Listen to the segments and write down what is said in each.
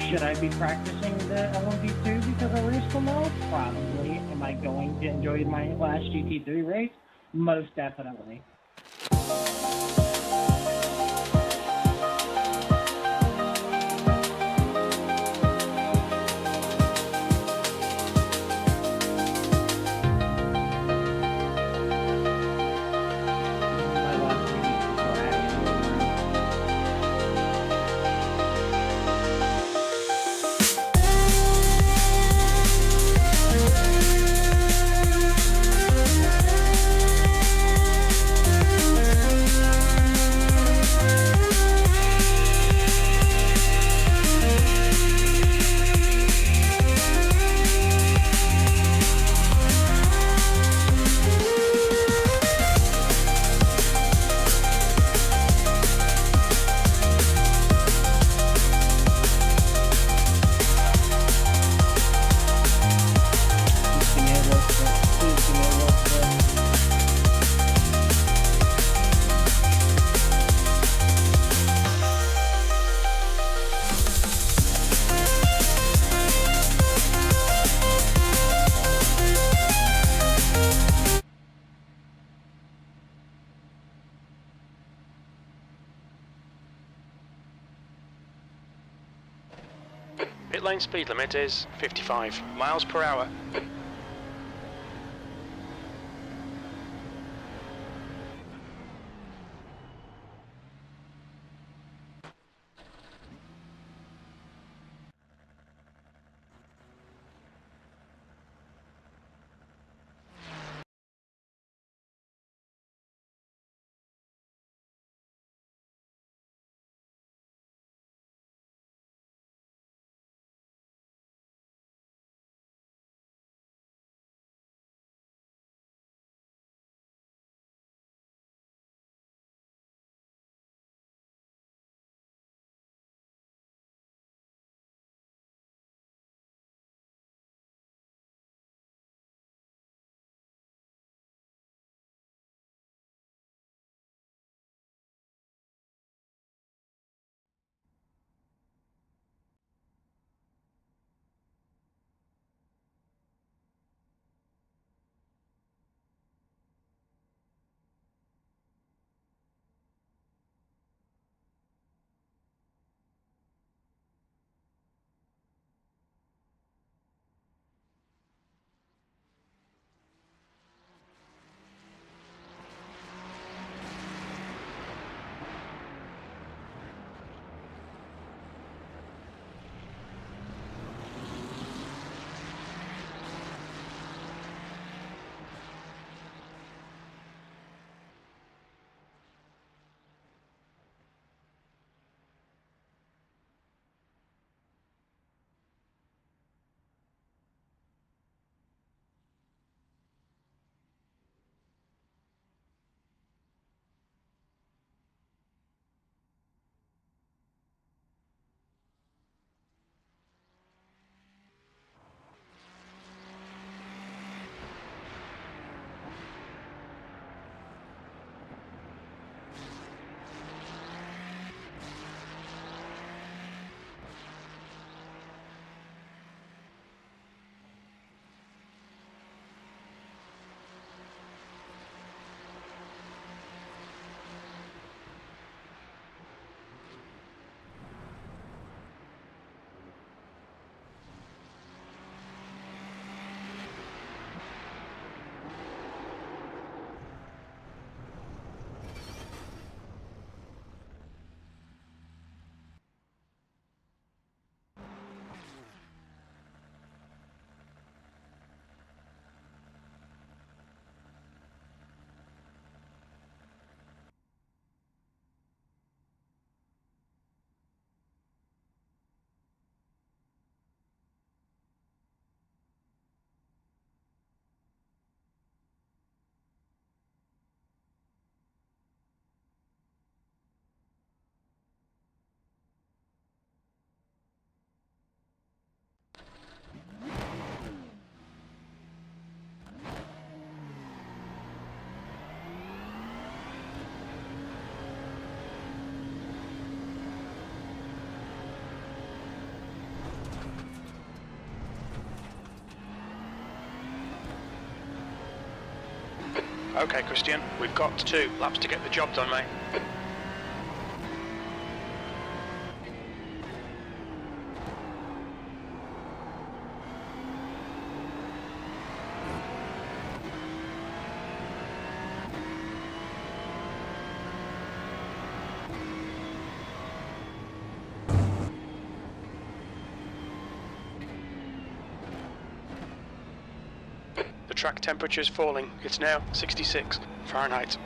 Should I be practicing the LMP2 because I raced them all? Probably. Am I going to enjoy my last GT3 race? Most definitely. Pit lane speed limit is 55 miles per hour. Okay, Christian, we've got 2 laps to get the job done, mate. The track temperature is falling. It's now 66 Fahrenheit.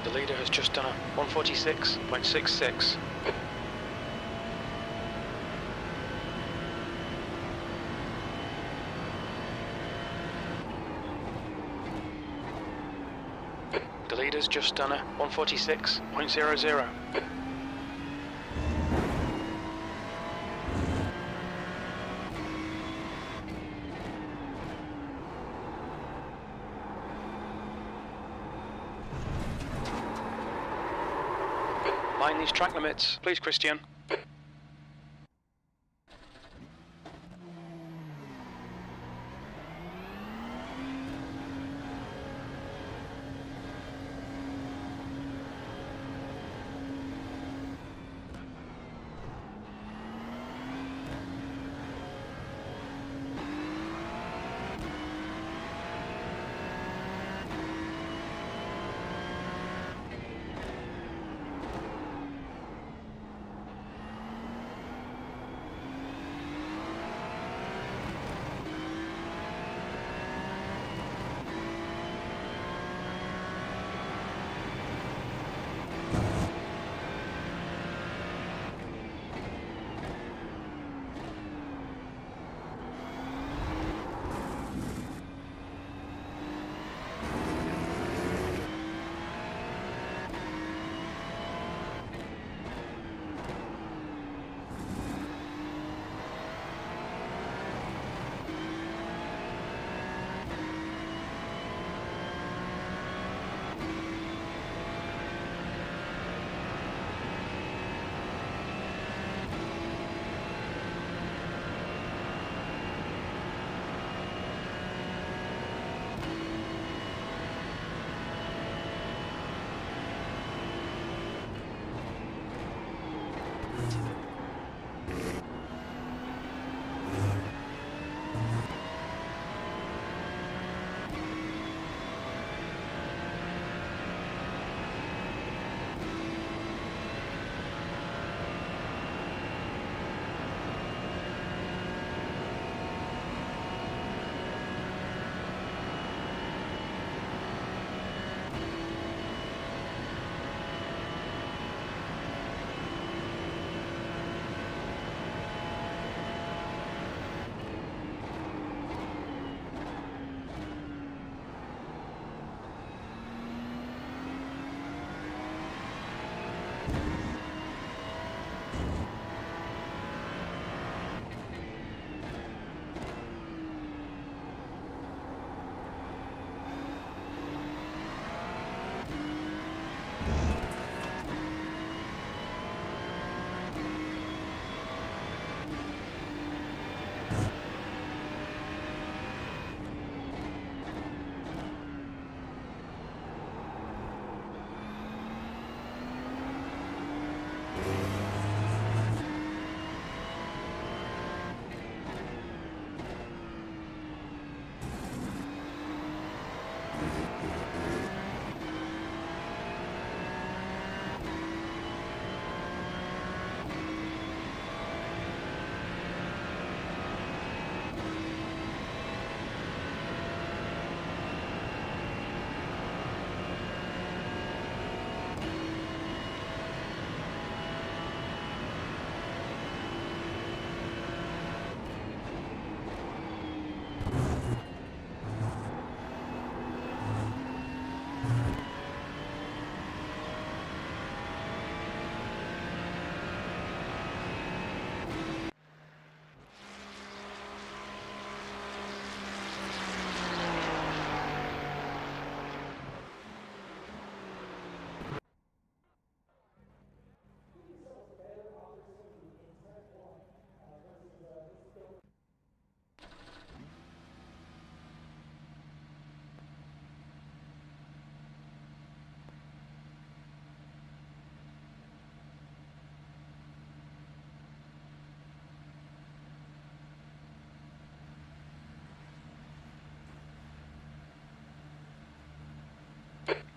The leader has just done a 146.66. The leader's just done a 146.00. Mind these track limits, please, Christian.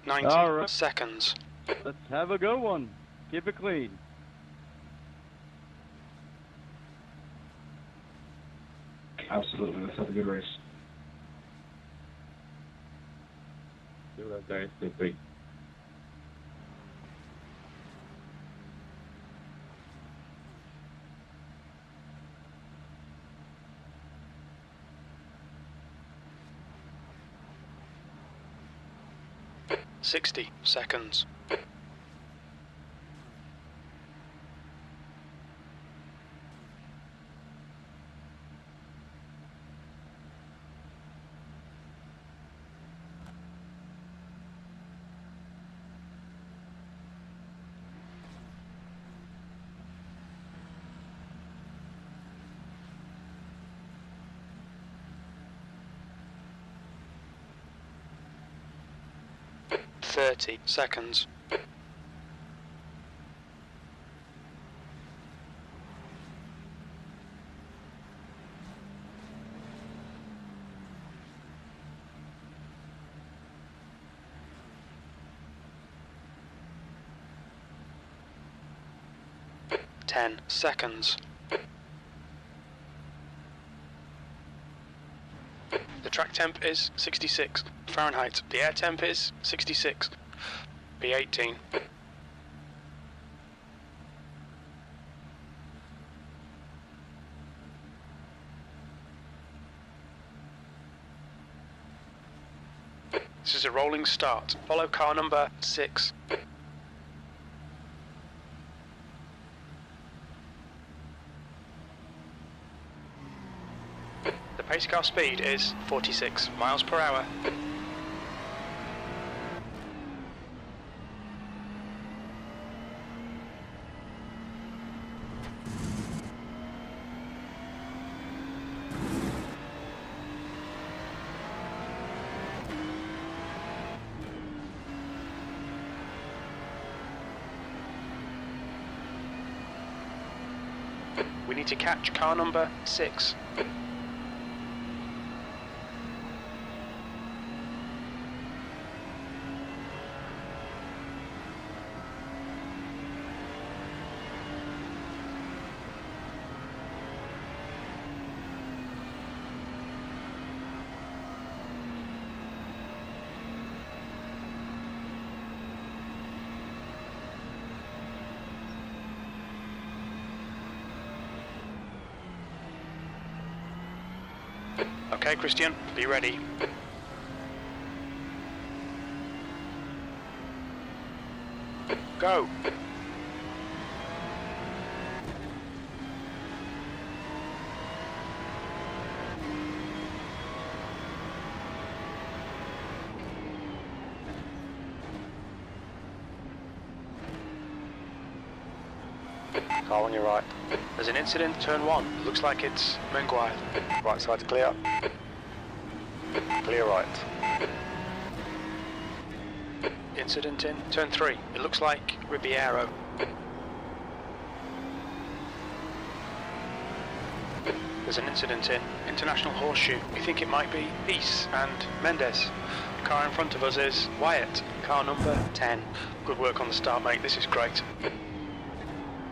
90 All right. seconds. Let's have a good one. Keep it clean. Absolutely. Let's have a good race. Do that, guys. Stay free. $60 seconds. $30 seconds. $10 seconds. The track temp is 66 Fahrenheit. The air temp is 66. B18. This is a rolling start. Follow car number 6. The pace car speed is 46 miles per hour. We need to catch car number 6. Okay, Christian, be ready. Go! Car on your right. There's an incident, turn 1. Looks like it's Menguire. Right side's clear. Clear right. Incident in, turn 3. It looks like Ribeiro. There's an incident in International Horseshoe. We think it might be Peace and Mendes. The car in front of us is Wyatt, car number 10. Good work on the start, mate. This is great.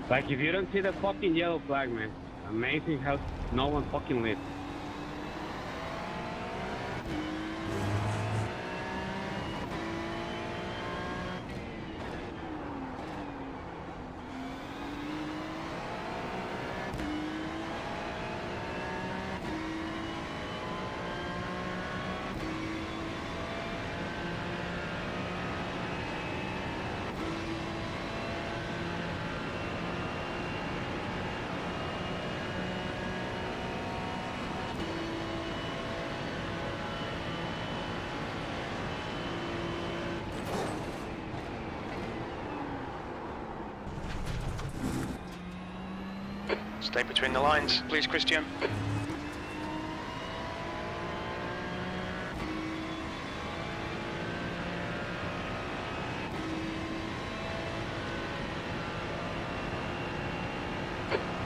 Like, if you don't see the fucking yellow flag, man. Amazing how no one fucking lit. Stay between the lines, please, Christian.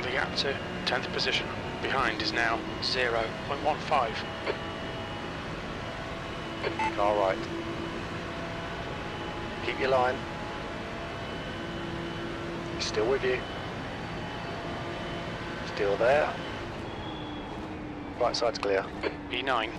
The gap to 10th position behind is now 0.15. Car right. Keep your line. Still with you. Still there. Right side's clear. E9.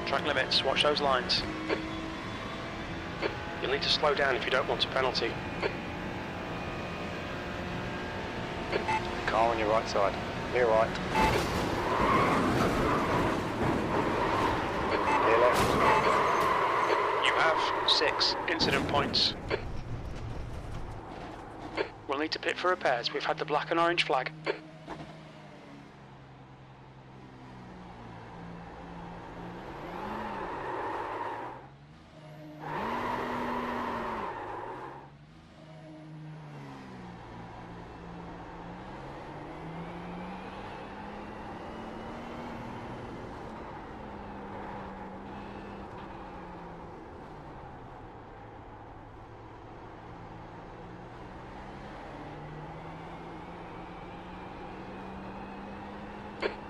Track limits, watch those lines. You'll need to slow down if you don't want a penalty. Car on your right side. Clear right. Clear left. You have 6 incident points. We'll need to pit for repairs. We've had the black and orange flag.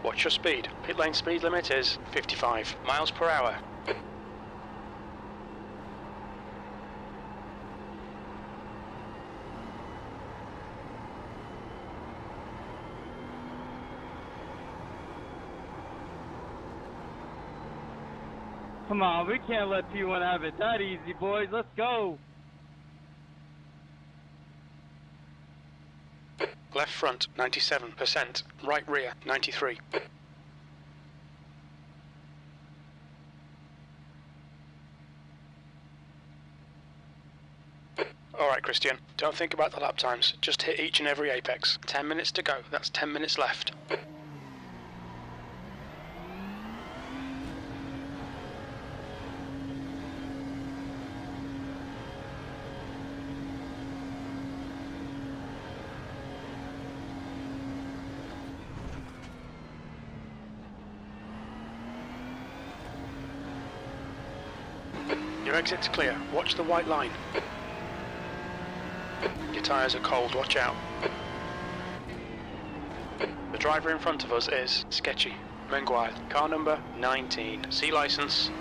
Watch your speed. Pit lane speed limit is 55 miles per hour. Come on, we can't let P1 have it that easy, boys. Let's go. Left front, 97%. Right rear, 93. Alright, Christian. Don't think about the lap times. Just hit each and every apex. 10 minutes to go. That's 10 minutes left. Your exit's clear. Watch the white line. Your tyres are cold, watch out. The driver in front of us is sketchy. Menguile, car number 19. C license.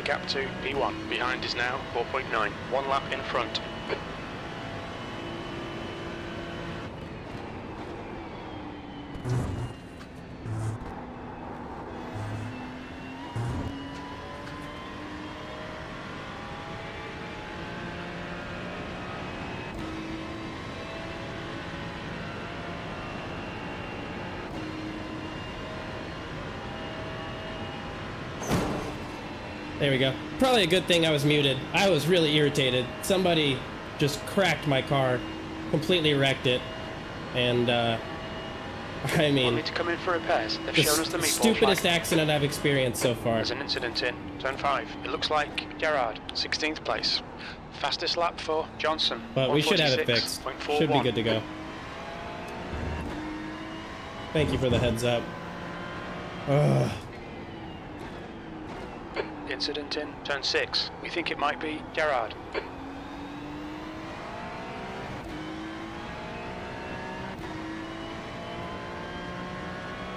Gap to P1. Behind is now 4.9. 1 lap in front. There we go. Probably a good thing I was muted. I was really irritated. Somebody just cracked my car, completely wrecked it, and I mean, We'll need to come in for repairs. They've shown us the meatball stupidest flag. accident I've experienced so far. There's an incident in turn 5. It looks like Gerard, 16th place. Fastest lap for Johnson. But we should have it fixed. 146.41. Should be good to go. Thank you for the heads up. Ugh. Incident in turn 6. We think it might be Gerard.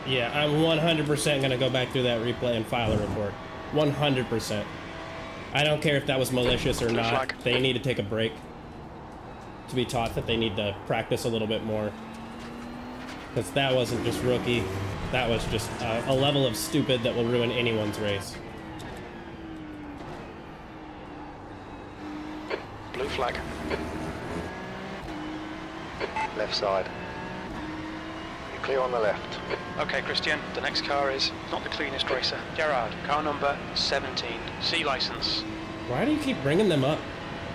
Yeah, I'm 100% going to go back through that replay and file a report. 100%. I don't care if that was malicious or Blue not. flag. They need to take a break. To be taught that they need to practice a little bit more. Because that wasn't just rookie. That was just a level of stupid that will ruin anyone's race. Blue flag. Left side. You're clear on the left. Okay, Christian, the next car is not the cleanest racer. Gerard, car number 17. C license. Why do you keep bringing them up?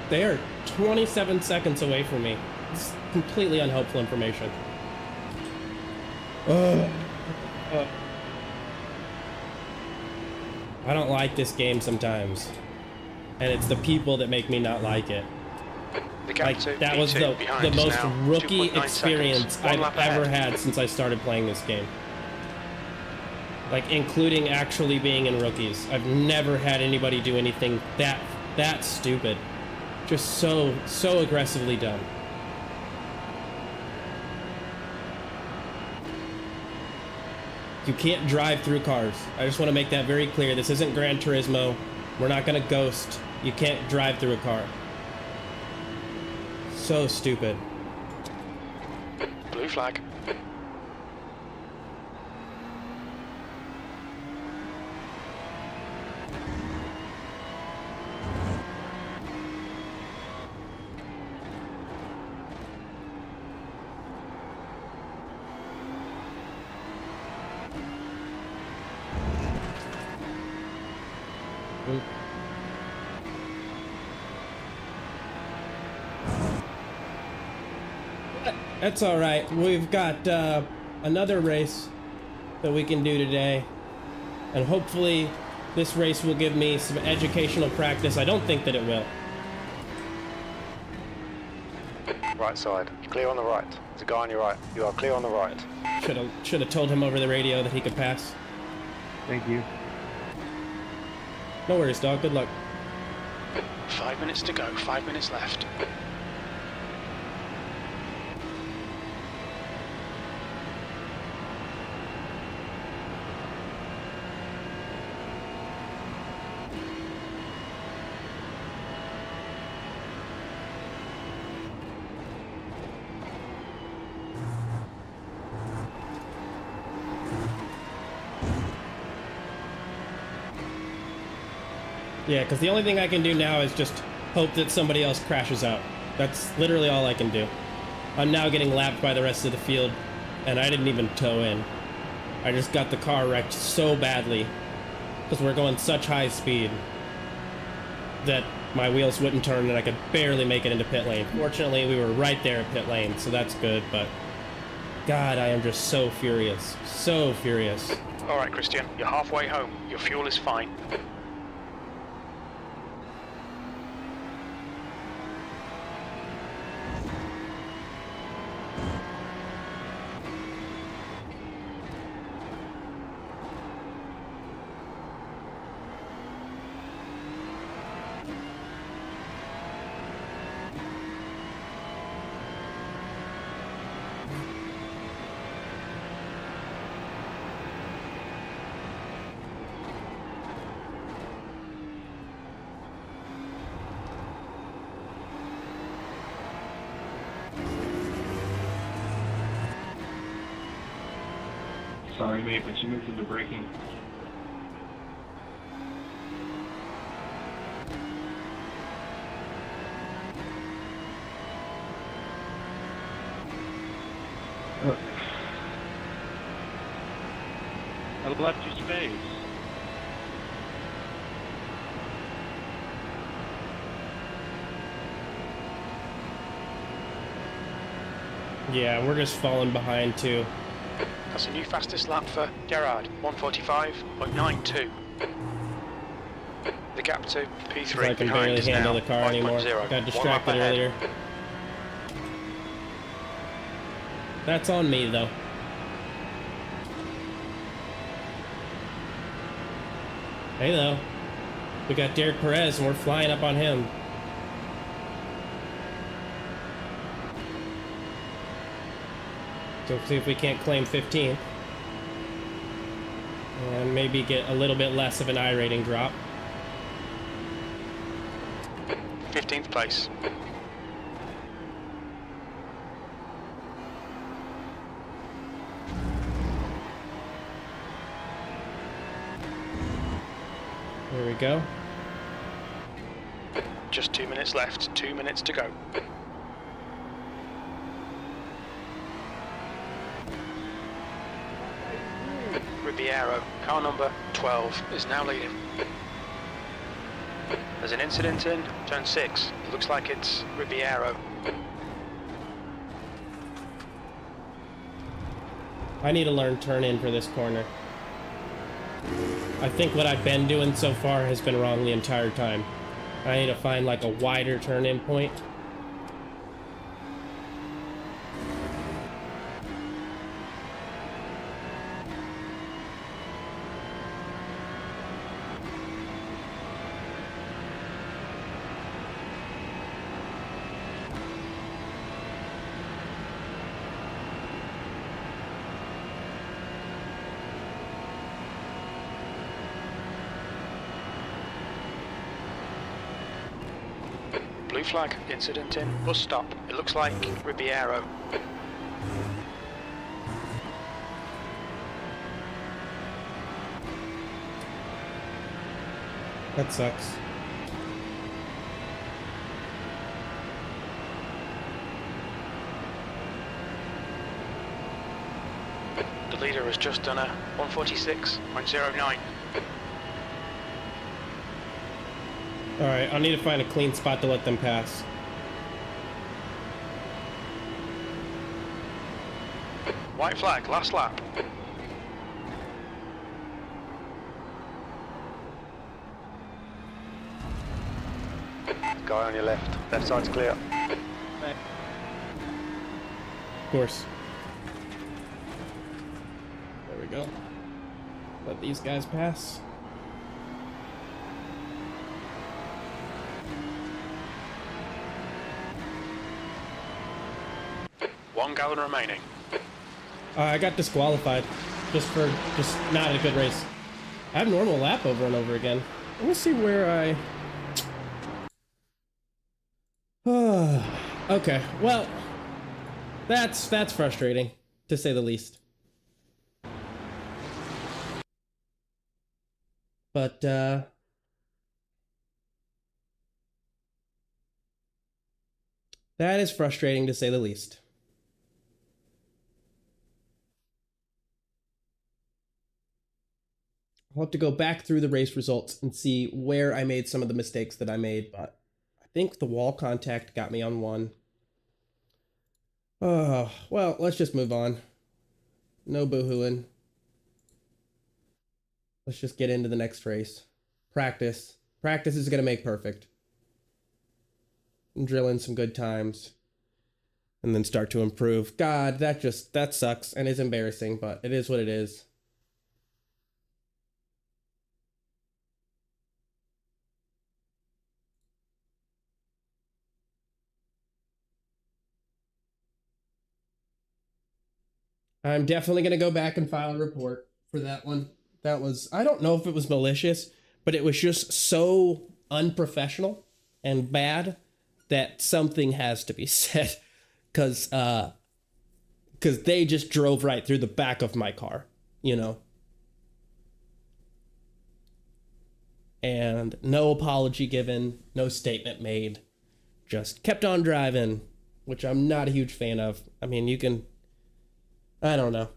They are 27 seconds away from me. It's completely unhelpful information. I don't like this game sometimes. And it's the people that make me not like it. The gap Like, to that was P2 the behind is most now rookie 2.9 experience seconds. One I've lap ever ahead. had since I started playing this game. Like, including actually being in rookies. I've never had anybody do anything that stupid. Just so aggressively done. You can't drive through cars. I just want to make that very clear. This isn't Gran Turismo. We're not going to ghost. You can't drive through a car. So stupid. Blue flag. That's all right. We've got another race that we can do today, and hopefully this race will give me some educational practice. I don't think that it will. Right side. Clear on the right. There's a guy on your right. You are clear on the right. Should have told him over the radio that he could pass. Thank you. No worries, dog. Good luck. 5 minutes to go. 5 minutes left. Yeah, because the only thing I can do now is just hope that somebody else crashes out. That's literally all I can do. I'm now getting lapped by the rest of the field, and I didn't even tow in. I just got the car wrecked so badly, because we're going such high speed, that my wheels wouldn't turn and I could barely make it into pit lane. Fortunately, we were right there at pit lane, so that's good, but God, I am just so furious. So furious. All right, Christian, you're halfway home. Your fuel is fine. Sorry, mate, but you moved into braking. I left you space. Yeah, we're just falling behind too. That's a new fastest lap for Gerard, 145.92. The gap to P3 I can behind barely is handle now the car anymore. 5.0. Got distracted earlier. That's on me though. Hey though, we got Derek Perez and we're flying up on him. So see if we can't claim 15th. And maybe get a little bit less of an iRating drop. 15th place. There we go. Just 2 minutes left, 2 minutes to go. Ribeiro, car number 12, is now leading. There's an incident in turn 6. It looks like it's Ribeiro. I need to learn turn in for this corner. I think what I've been doing so far has been wrong the entire time. I need to find like a wider turn in point. Blue flag, incident in, bus stop. It looks like Ribeiro. That sucks. The leader has just done a 146.09. Alright, I'll need to find a clean spot to let them pass. White flag, last lap. Guy on your left. Left side's clear. Of course. There we go. Let these guys pass. One gallon remaining. I got disqualified. Just not a good race. I have normal lap over and over again. Let me see where I... Okay, well, that's frustrating, to say the least. But, that is frustrating, to say the least. I'll have to go back through the race results and see where I made some of the mistakes that I made, but I think the wall contact got me on one. Oh, well, let's just move on. No boohooing. Let's just get into the next race. Practice. Practice is going to make perfect. And drill in some good times. And then start to improve. God, that sucks and is embarrassing, but it is what it is. I'm definitely going to go back and file a report for that one. That was, I don't know if it was malicious, but it was just so unprofessional and bad that something has to be said. Because they just drove right through the back of my car, you know. And no apology given, no statement made. Just kept on driving, which I'm not a huge fan of. I mean, you can... I don't know.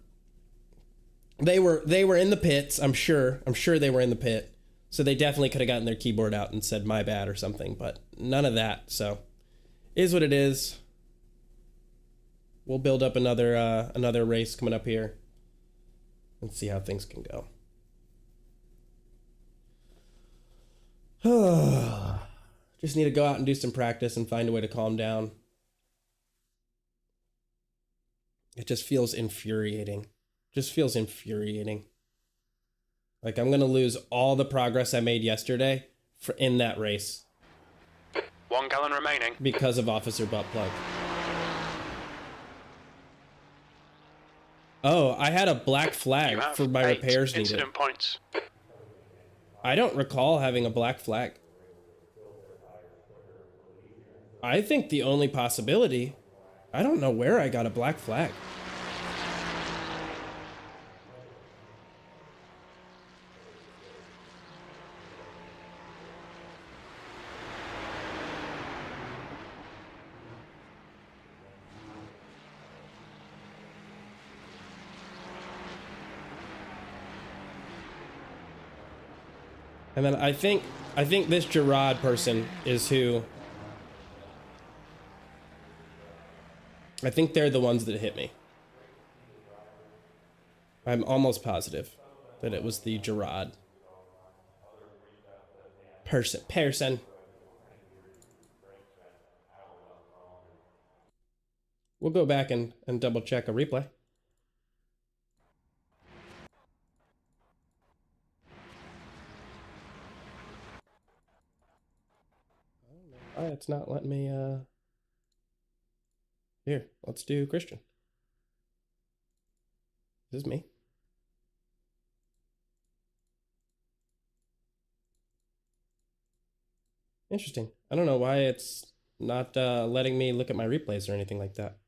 They were in the pits, I'm sure. I'm sure they were in the pit. So they definitely could have gotten their keyboard out and said my bad or something, but none of that. So is what it is. We'll build up another race coming up here and see how things can go. Just need to go out and do some practice and find a way to calm down. It just feels infuriating. Just feels infuriating. Like I'm gonna lose all the progress I made yesterday in that race. 1 gallon remaining. Because of Officer Butt Plug. Oh, I had a black flag for my repairs needed. Incident points. I don't recall having a black flag. I think the only possibility, I don't know where I got a black flag. And then I think this Gerard person is who. I think they're the ones that hit me. I'm almost positive that it was the Gerard person. We'll go back and double check a replay. Oh, it's not letting me, Here, let's do Christian. This is me. Interesting. I don't know why it's not letting me look at my replays or anything like that.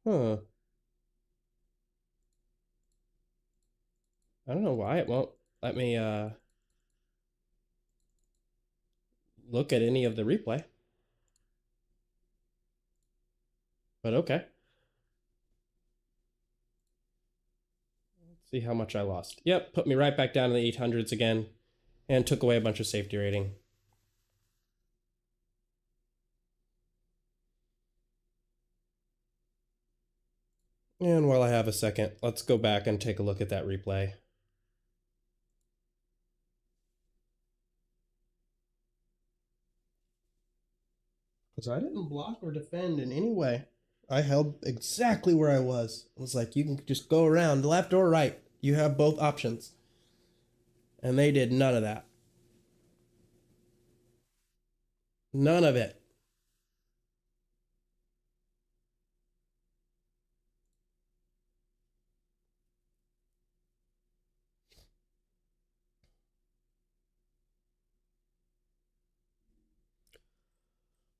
Huh. I don't know why it won't let me look at any of the replay. But okay. Let's see how much I lost. Yep, put me right back down to the 800s again and took away a bunch of safety rating. And while I have a second, let's go back and take a look at that replay. Because I didn't block or defend in any way. I held exactly where I was. It was like, you can just go around left or right. You have both options. And they did none of that. None of it.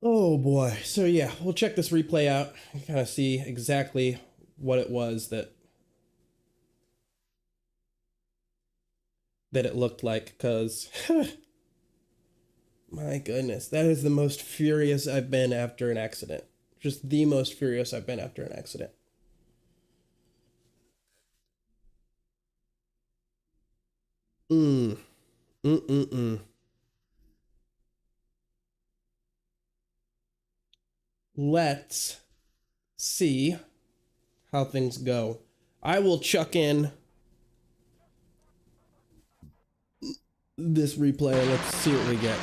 Oh boy. So yeah, we'll check this replay out and kind of see exactly what it was that it looked like, because my goodness, that is the most furious I've been after an accident. Just the most furious I've been after an accident. Let's see how things go. I will chuck in this replay and let's see what we get.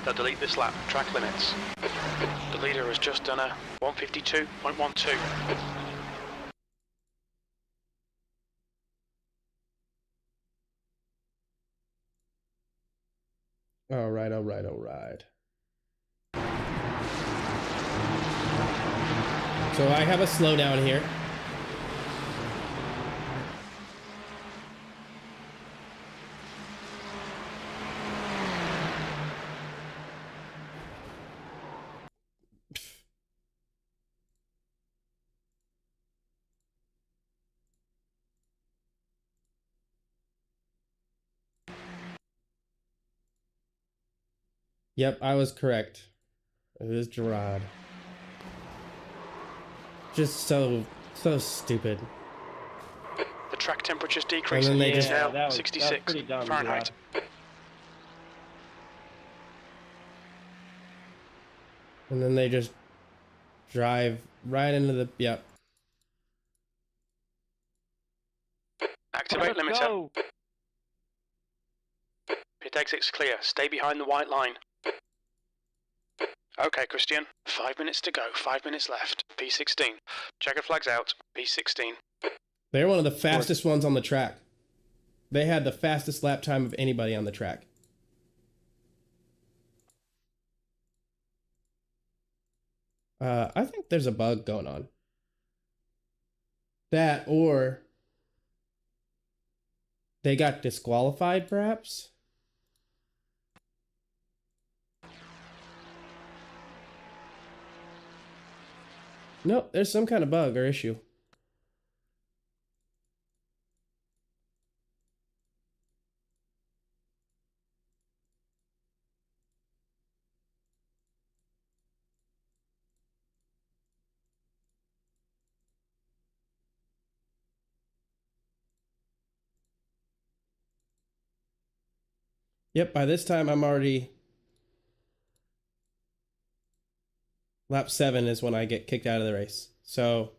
They'll delete this lap. Track limits. The leader has just done a 152.12. All right. So I have a slowdown here. Yep, I was correct. It is Gerard. Just so stupid. The track temperature's decreasing. And then they It's just- now that was 66 pretty dumb, Fahrenheit. And then they just drive right into the, yep. Activate Let's limiter. go. Pit exit's clear. Stay behind the white line. Okay, Christian. 5 minutes to go. 5 minutes left. P16. Checker flags out. P16. They're one of the fastest ones on the track. They had the fastest lap time of anybody on the track. I think there's a bug going on. That, or they got disqualified, perhaps? Nope, there's some kind of bug or issue. Yep, by this time I'm already... Lap 7 is when I get kicked out of the race. So,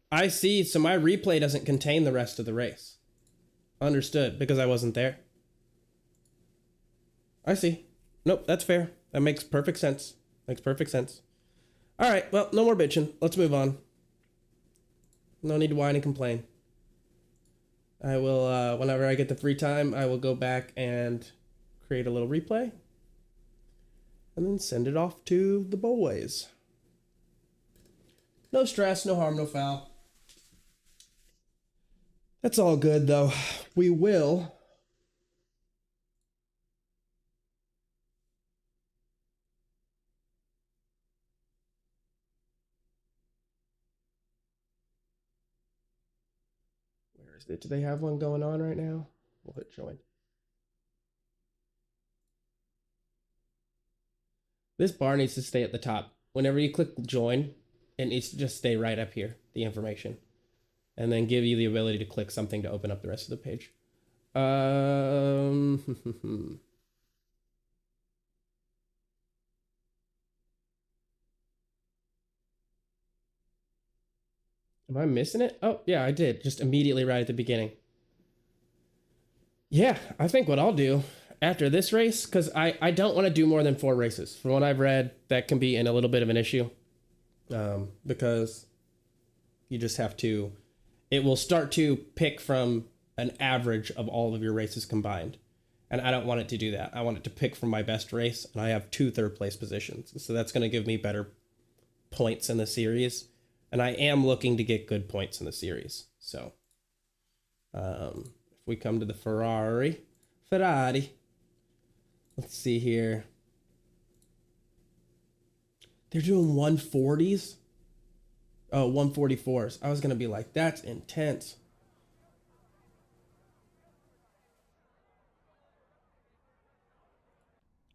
I see, so my replay doesn't contain the rest of the race. Understood, because I wasn't there. I see. Nope, that's fair. That makes perfect sense. Makes perfect sense. Alright, well, no more bitching. Let's move on. No need to whine and complain. I will, whenever I get the free time, I will go back and create a little replay. And then send it off to the boys. No stress, no harm, no foul. That's all good, though. We will... Where is it? Do they have one going on right now? We'll hit join. This bar needs to stay at the top. Whenever you click join, it needs to just stay right up here, the information. And then give you the ability to click something to open up the rest of the page. Am I missing it? Oh, yeah, I did. Just immediately right at the beginning. Yeah, I think what I'll do after this race, because I don't want to do more than 4 races. From what I've read, that can be a little bit of an issue. Because you just have to... It will start to pick from an average of all of your races combined. And I don't want it to do that. I want it to pick from my best race, and I have 2 third-place positions. So that's going to give me better points in the series. And I am looking to get good points in the series. So, if we come to the Ferrari, let's see here. They're doing 140s? Oh, 144s. I was going to be like, that's intense.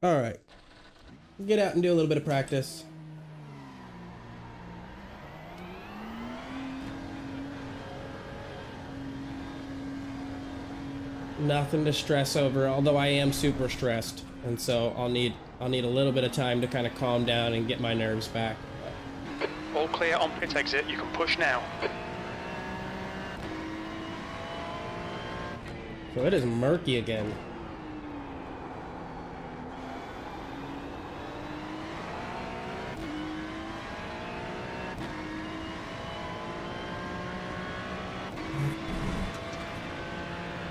All right. Get out and do a little bit of practice. Nothing to stress over, although I am super stressed, and so I'll need a little bit of time to kind of calm down and get my nerves back. All clear on pit exit. You can push now. So it is murky again.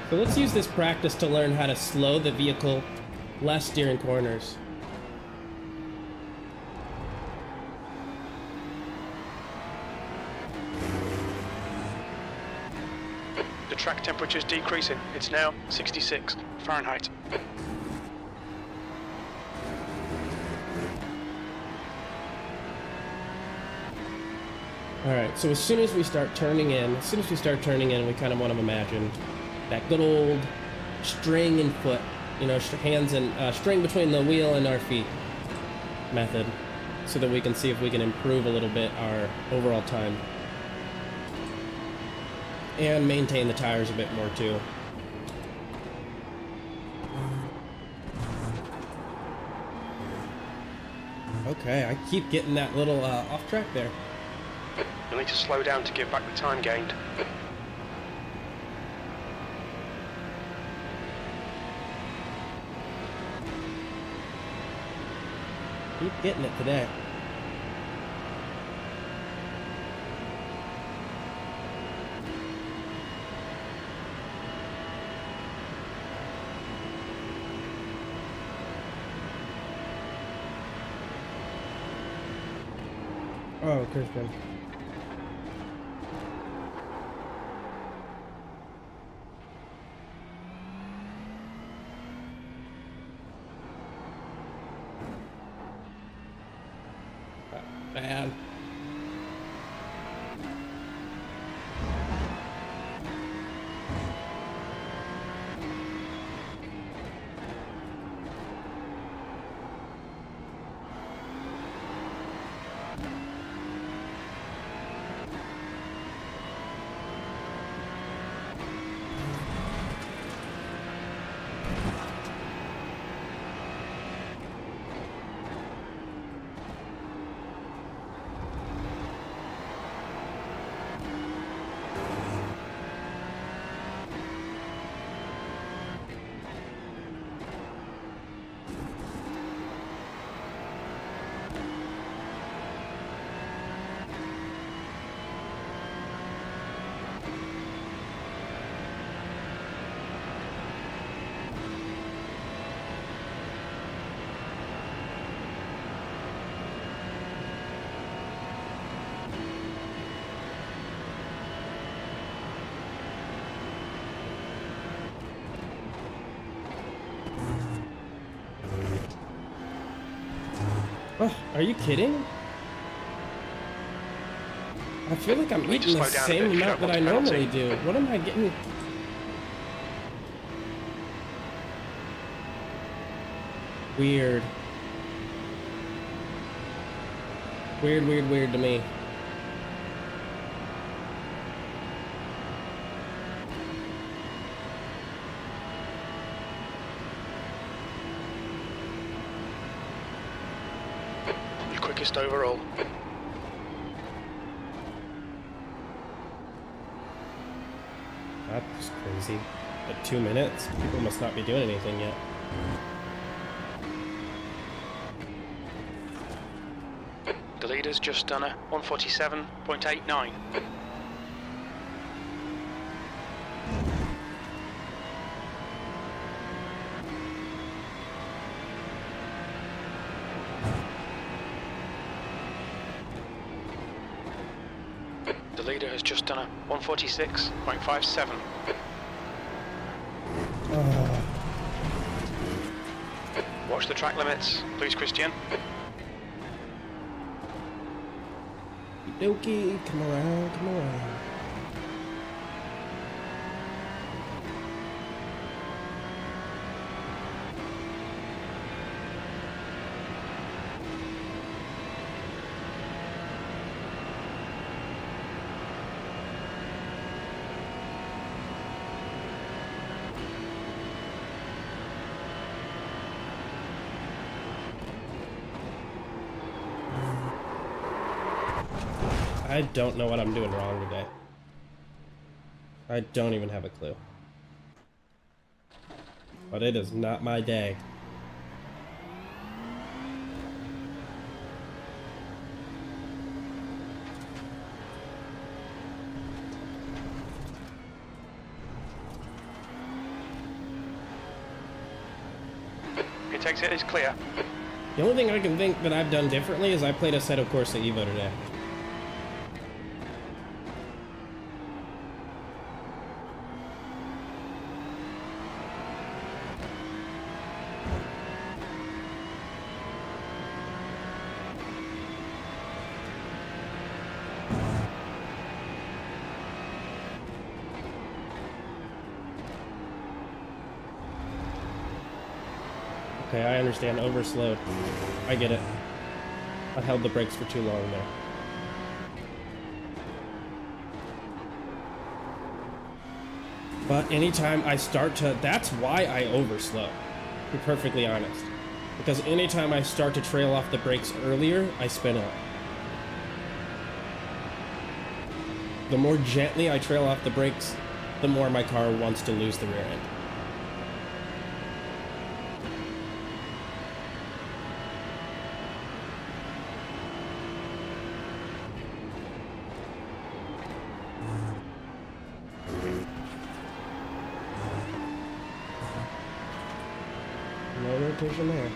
So let's use this practice to learn how to slow the vehicle less during corners. The track temperature's decreasing. It's now 66 Fahrenheit. Alright, so as soon as we start turning in, we kind of want to imagine that good old string and foot you know, hands and string between the wheel and our feet method, so that we can see if we can improve a little bit our overall time and maintain the tires a bit more too. Okay, I keep getting that little off track there. You'll need to slow down to give back the time gained. Keep getting it today. Oh, Christian. Man. Oh, are you kidding? I feel like I'm eating the same amount that I normally do. What am I getting? Weird. Weird to me. Quickest overall. That's crazy. At 2 minutes? People must not be doing anything yet. The leader's just done a 147.89. The leader has just done a 146.57. Watch the track limits, please, Christian. Okie, come around, come around. I don't know what I'm doing wrong today. I don't even have a clue. But it is not my day. It exit is clear. The only thing I can think that I've done differently is I played a set of Corsa Evo today. Okay, I understand. Overslowed. I get it. I held the brakes for too long there. But anytime I start to... That's why I overslow, to be perfectly honest. Because anytime I start to trail off the brakes earlier, I spin out. The more gently I trail off the brakes, the more my car wants to lose the rear end. No rotation there.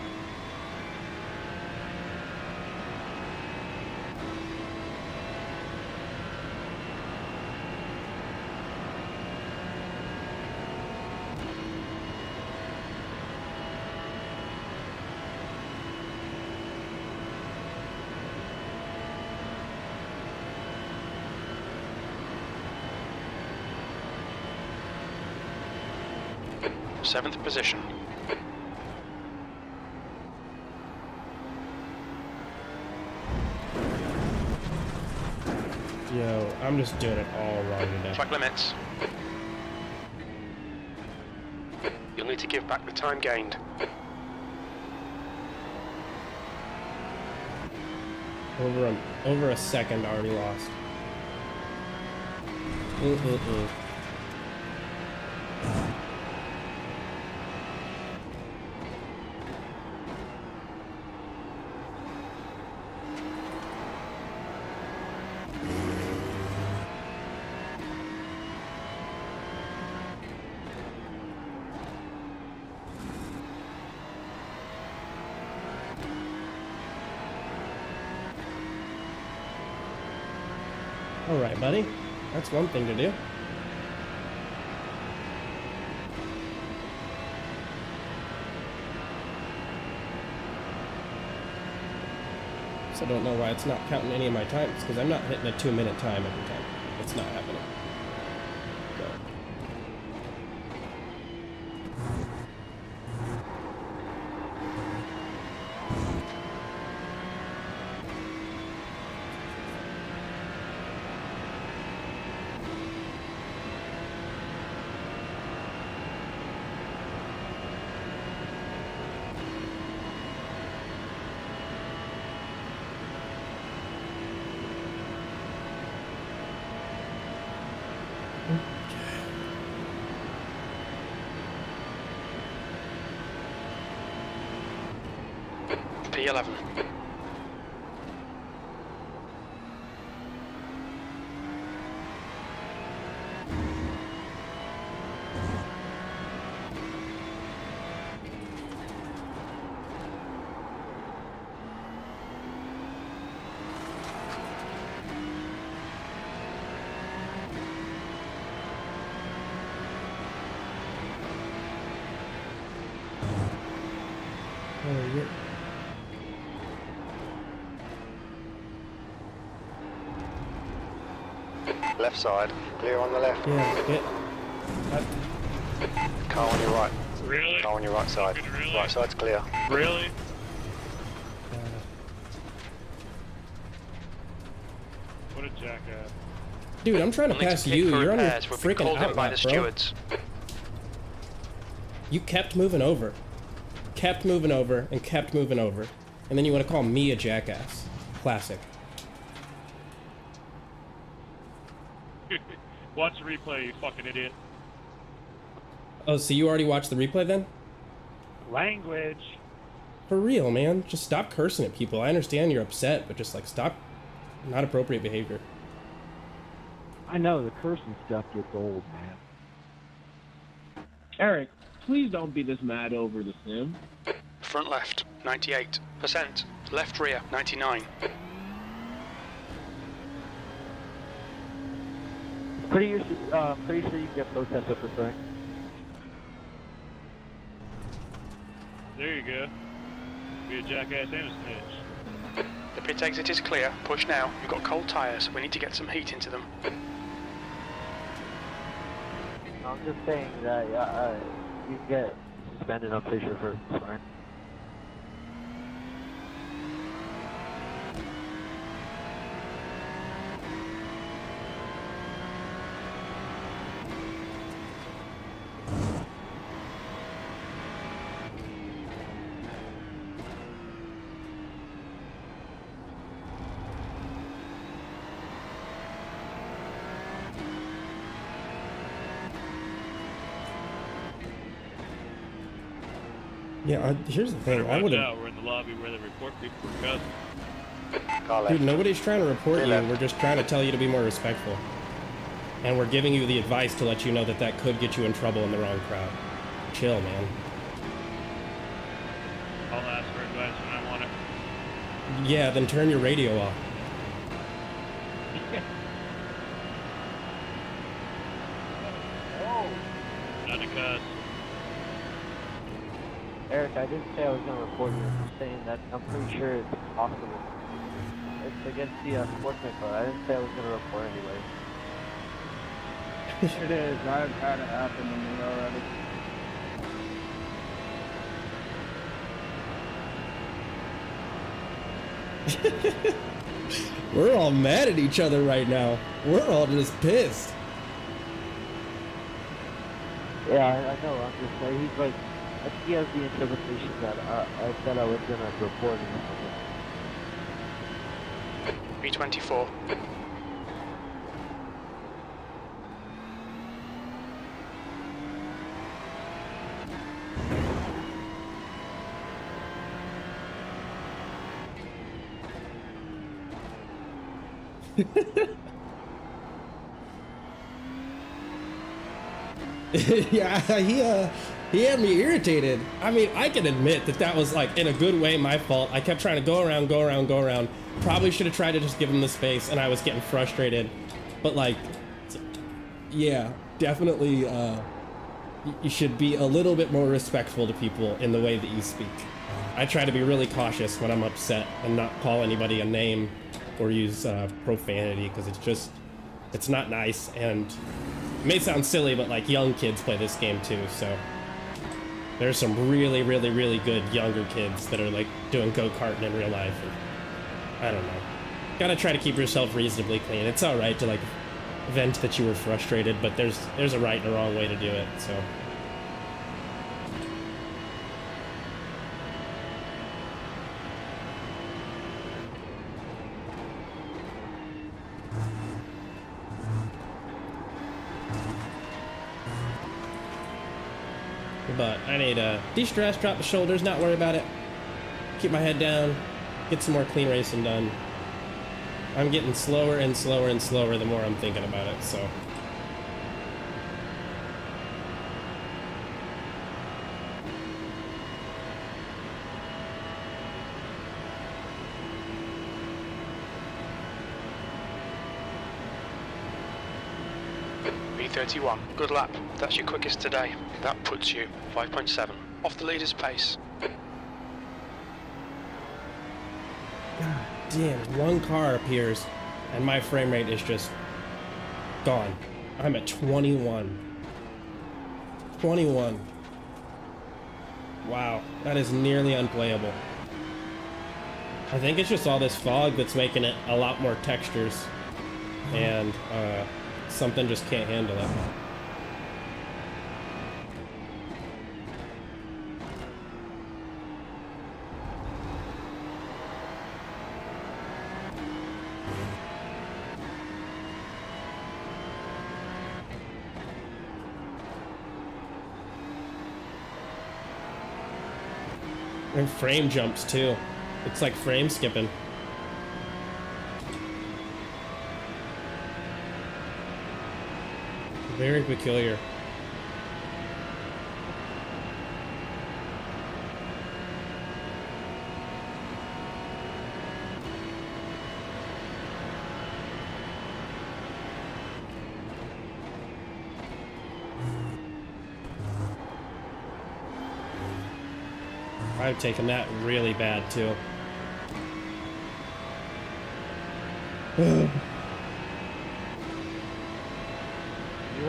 Seventh position. Yo, I'm just doing it all wrong today. Track limits. You'll need to give back the time gained. Over a second already lost. All right, buddy. That's one thing to do. So I don't know why it's not counting any of my times, because I'm not hitting a 2-minute time every time. It's not happening. So. P11. Oh, yeah. Left side, clear on the left. Yeah, Car on your right. Really? Car on your right side. Really? Right side's clear. Really? What a jackass. Dude, I'm trying to We'll need pass to pick you. for You're on your repairs. We've been freaking called in by outlap, the bro. stewards. You kept moving over. Kept moving over and kept moving over. And then you want to call me a jackass. Classic. Watch the replay, you fucking idiot. Oh, so you already watched the replay then? Language. For real, man. Just stop cursing at people. I understand you're upset, but just like stop. Not appropriate behavior. I know, the cursing stuff gets old, man. Eric, please don't be this mad over the sim. Front left, 98%. Left rear, 99. Pretty sure you can get both sets up this way. There you go. Be a jackass and a snitch. The pit exit is clear. Push now. You've got cold tyres. We need to get some heat into them. I'm just saying that you can get suspended on Fisher for sorry. Yeah, here's the thing. I Watch would have. out, we're in the lobby where they report people for cussing. Car left. Dude, nobody's trying to report Clear you. left. We're just trying to tell you to be more respectful. And we're giving you the advice to let you know that that could get you in trouble in the wrong crowd. Chill, man. I'll ask for advice when I want it. Yeah, then turn your radio off. Not to cuss. Eric, I didn't say I was going to report you. I'm just saying that I'm pretty sure it's possible. It's against the sportsman code. I didn't say I was going to report anyway. It is. I've had it happen to me already. We're all mad at each other right now. We're all just pissed. Yeah, I know. I'm just saying. He's like, I think he has the interpretation that I said I was going to report him. B24. Yeah, he had me irritated. I mean, I can admit that that was like in a good way my fault. I kept trying to go around. Probably should have tried to just give him the space, and I was getting frustrated. But like, yeah, definitely, you should be a little bit more respectful to people in the way that you speak. I try to be really cautious when I'm upset and not call anybody a name or use profanity, because it's not nice, and it may sound silly, but like young kids play this game too, so there's some really good younger kids that are like doing go-karting in real life. And I don't know. Gotta try to keep yourself reasonably clean. It's all right to like vent that you were frustrated, but there's a right and a wrong way to do it, so. But I need to de-stress, drop the shoulders, not worry about it. Keep my head down, get some more clean racing done. I'm getting slower and slower and slower the more I'm thinking about it, so. B31. Good lap. That's your quickest today. That puts you 5.7 off the leader's pace. God damn, one car appears and my frame rate is just gone. I'm at 21. 21. Wow, that is nearly unplayable. I think it's just all this fog that's making it a lot more textures, and something just can't handle it. And frame jumps too. It's like frame skipping. Very peculiar. I've taken that really bad too. You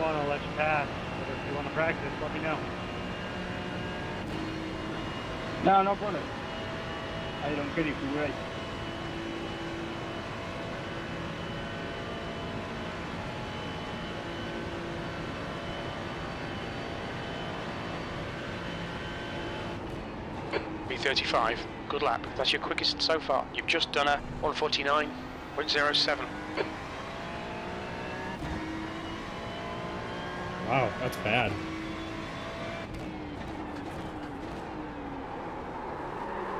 want to let you pass, but if you want to practice, let me know. No problem. I don't care if you wait. B35. Good lap. That's your quickest so far. You've just done a 149.07. Wow, that's bad.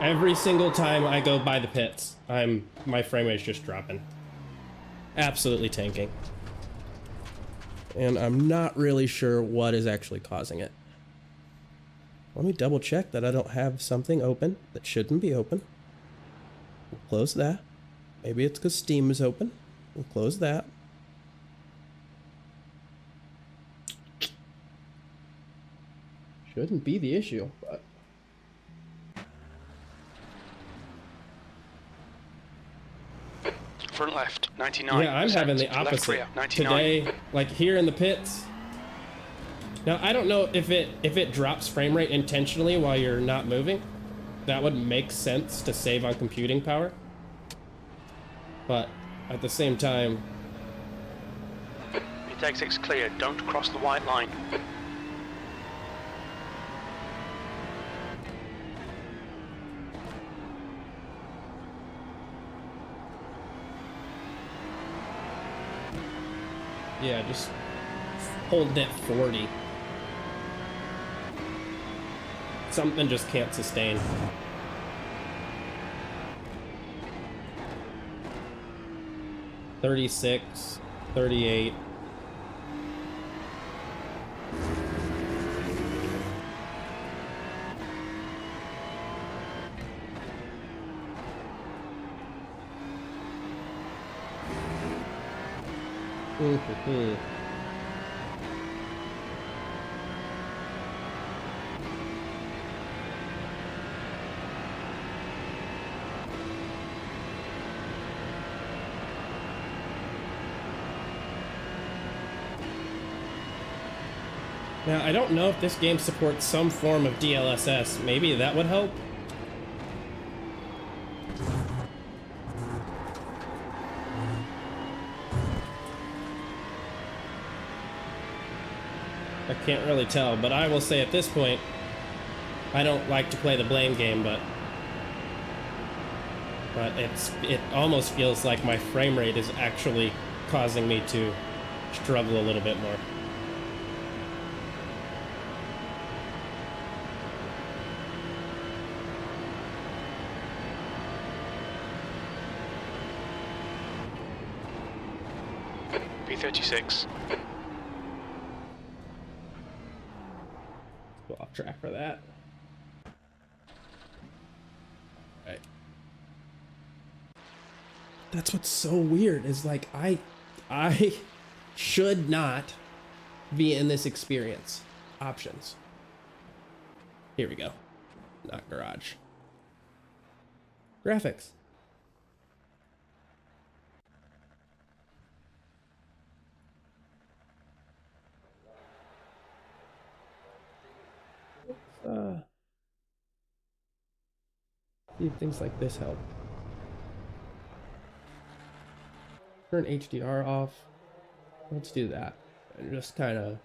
Every single time I go by the pits, my frame rate's just dropping. Absolutely tanking. And I'm not really sure what is actually causing it. Let me double check that I don't have something open that shouldn't be open. We'll close that. Maybe it's because Steam is open. We'll close that. Shouldn't be the issue, but... Front left, 99. Yeah, I'm having the Left opposite. rear, 99. Today, like here in the pits. Now, I don't know if it drops frame rate intentionally while you're not moving. That would make sense to save on computing power. But at the same time... Pit exit's clear, don't cross the white line. Yeah, just hold at 40. Something just can't sustain. $36, $38. Now, I don't know if this game supports some form of DLSS. Maybe that would help. I can't really tell, but I will say at this point, I don't like to play the blame game, but it almost feels like my frame rate is actually causing me to struggle a little bit more. P36. Go off track for that. Right. That's what's so weird is like I should not be in this experience. Options. Here we go. Not garage. Graphics. See if things like this help. Turn HDR off. Let's do that. And just kind of...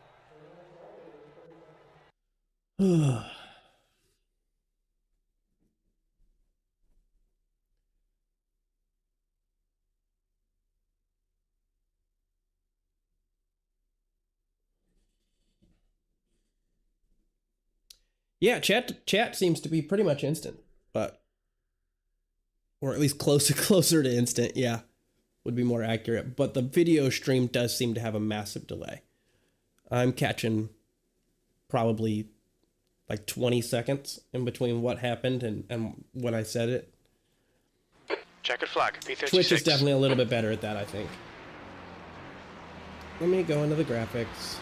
Yeah, chat seems to be pretty much instant, but or at least closer to instant, yeah, would be more accurate. But the video stream does seem to have a massive delay. I'm catching probably like 20 seconds in between what happened and when I said it. Checkered flag, P36. Twitch is definitely a little bit better at that, I think. Let me go into the graphics.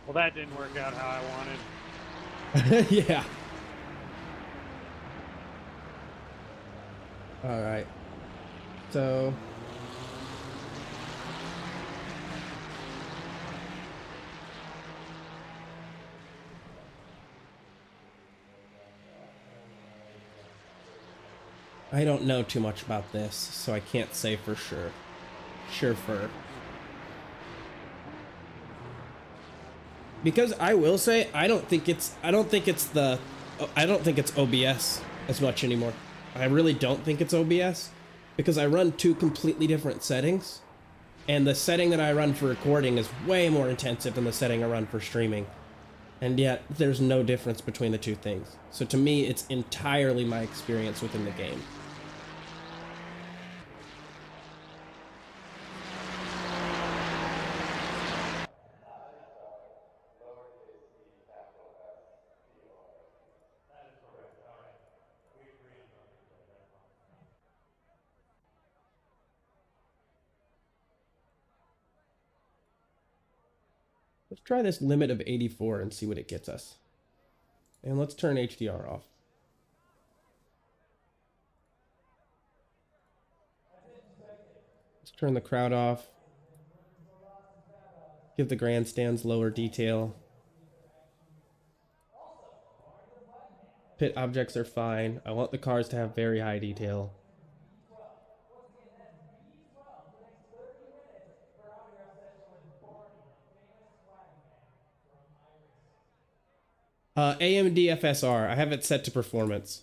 Well, that didn't work out how I wanted. Yeah. All right. So I don't know too much about this, so I can't say for sure. Because I will say I don't think it's OBS as much anymore. I really don't think it's OBS because I run two completely different settings, and the setting that I run for recording is way more intensive than the setting I run for streaming. And yet there's no difference between the two things. So to me, it's entirely my experience within the game. Let's try this limit of 84 and see what it gets us. And let's turn HDR off. Let's turn the crowd off. Give the grandstands lower detail. Pit objects are fine. I want the cars to have very high detail. AMD FSR. I have it set to performance.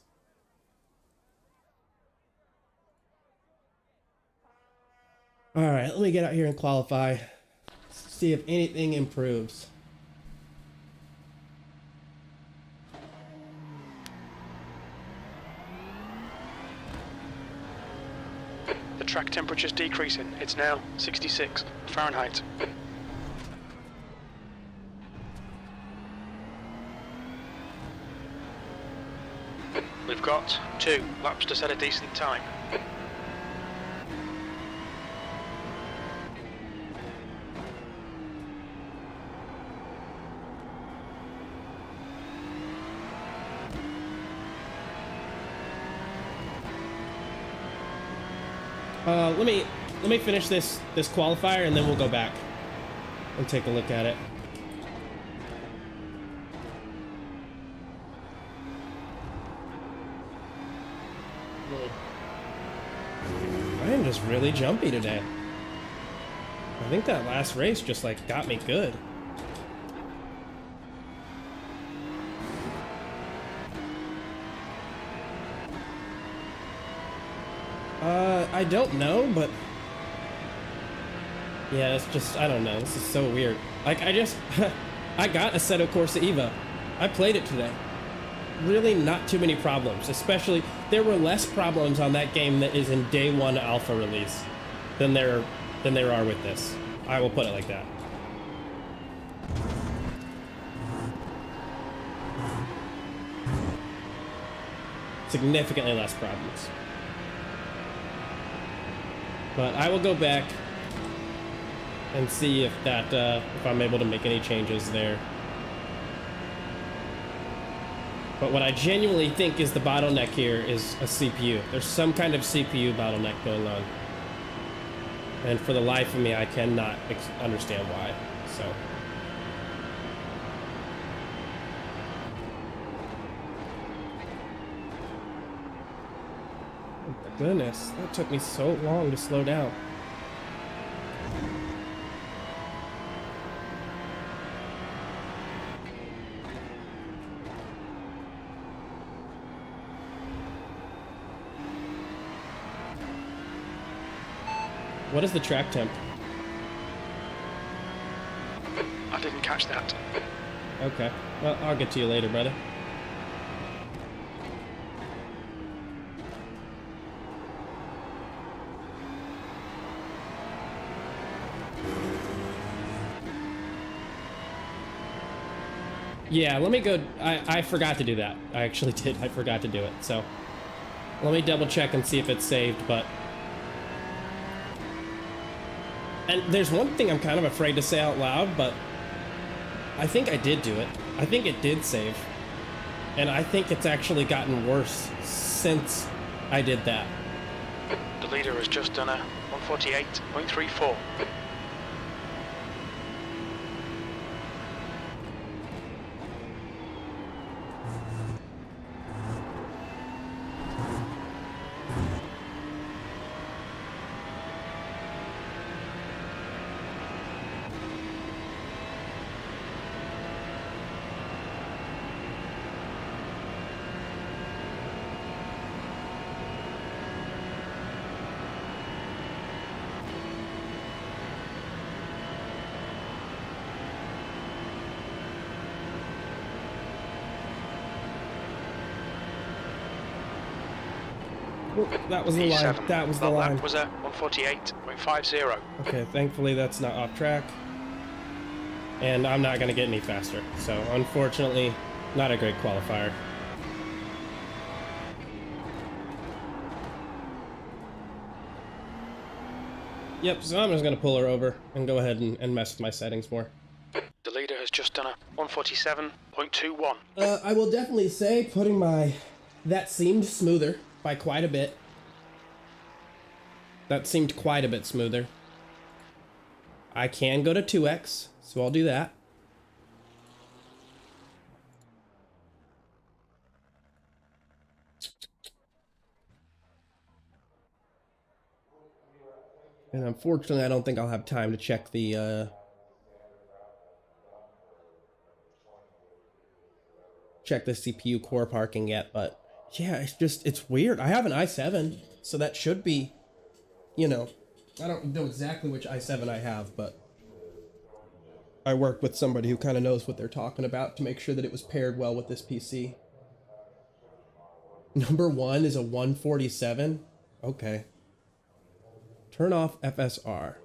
All right, let me get out here and qualify. See if anything improves. The track temperature's decreasing. It's now 66 Fahrenheit. We've got 2 laps to set a decent time. Let me finish this qualifier and then we'll go back and take a look at it. I am just really jumpy today. I think that last race just like got me good. I don't know, but yeah, it's just, I don't know. This is so weird. Like, I just, I got Assetto Corsa Eva. I played it today. Really not too many problems, especially, there were less problems on that game that is in day 1 alpha release than there are with this. I will put it like that. Significantly less problems. But I will go back and see if that, if I'm able to make any changes there. But what I genuinely think is the bottleneck here is a CPU. There's some kind of CPU bottleneck going on. And for the life of me, I cannot understand why, so. Goodness, that took me so long to slow down. What is the track temp? I didn't catch that. Okay, well, I'll get to you later, brother. Yeah, let me go. I forgot to do that. I actually did. I forgot to do it. So let me double check and see if it's saved. But and there's one thing I'm kind of afraid to say out loud, but I think I did do it. I think it did save. And I think it's actually gotten worse since I did that. The leader has just done a 148.34. Whoop, that was the line. P7. That was the line. Lap was a 148.50. Okay, thankfully that's not off track. And I'm not going to get any faster. So, unfortunately, not a great qualifier. Yep, so I'm just going to pull her over and go ahead and mess with my settings more. The leader has just done a 147.21. I will definitely say putting that seemed smoother by quite a bit. That seemed quite a bit smoother. I can go to 2x, so I'll do that. And unfortunately, I don't think I'll have time to check the CPU core parking yet, but yeah, it's weird. I have an i7, so that should be, you know, I don't know exactly which i7 I have, but I worked with somebody who kind of knows what they're talking about to make sure that it was paired well with this PC. Number 1 is a 147. Okay. Turn off FSR.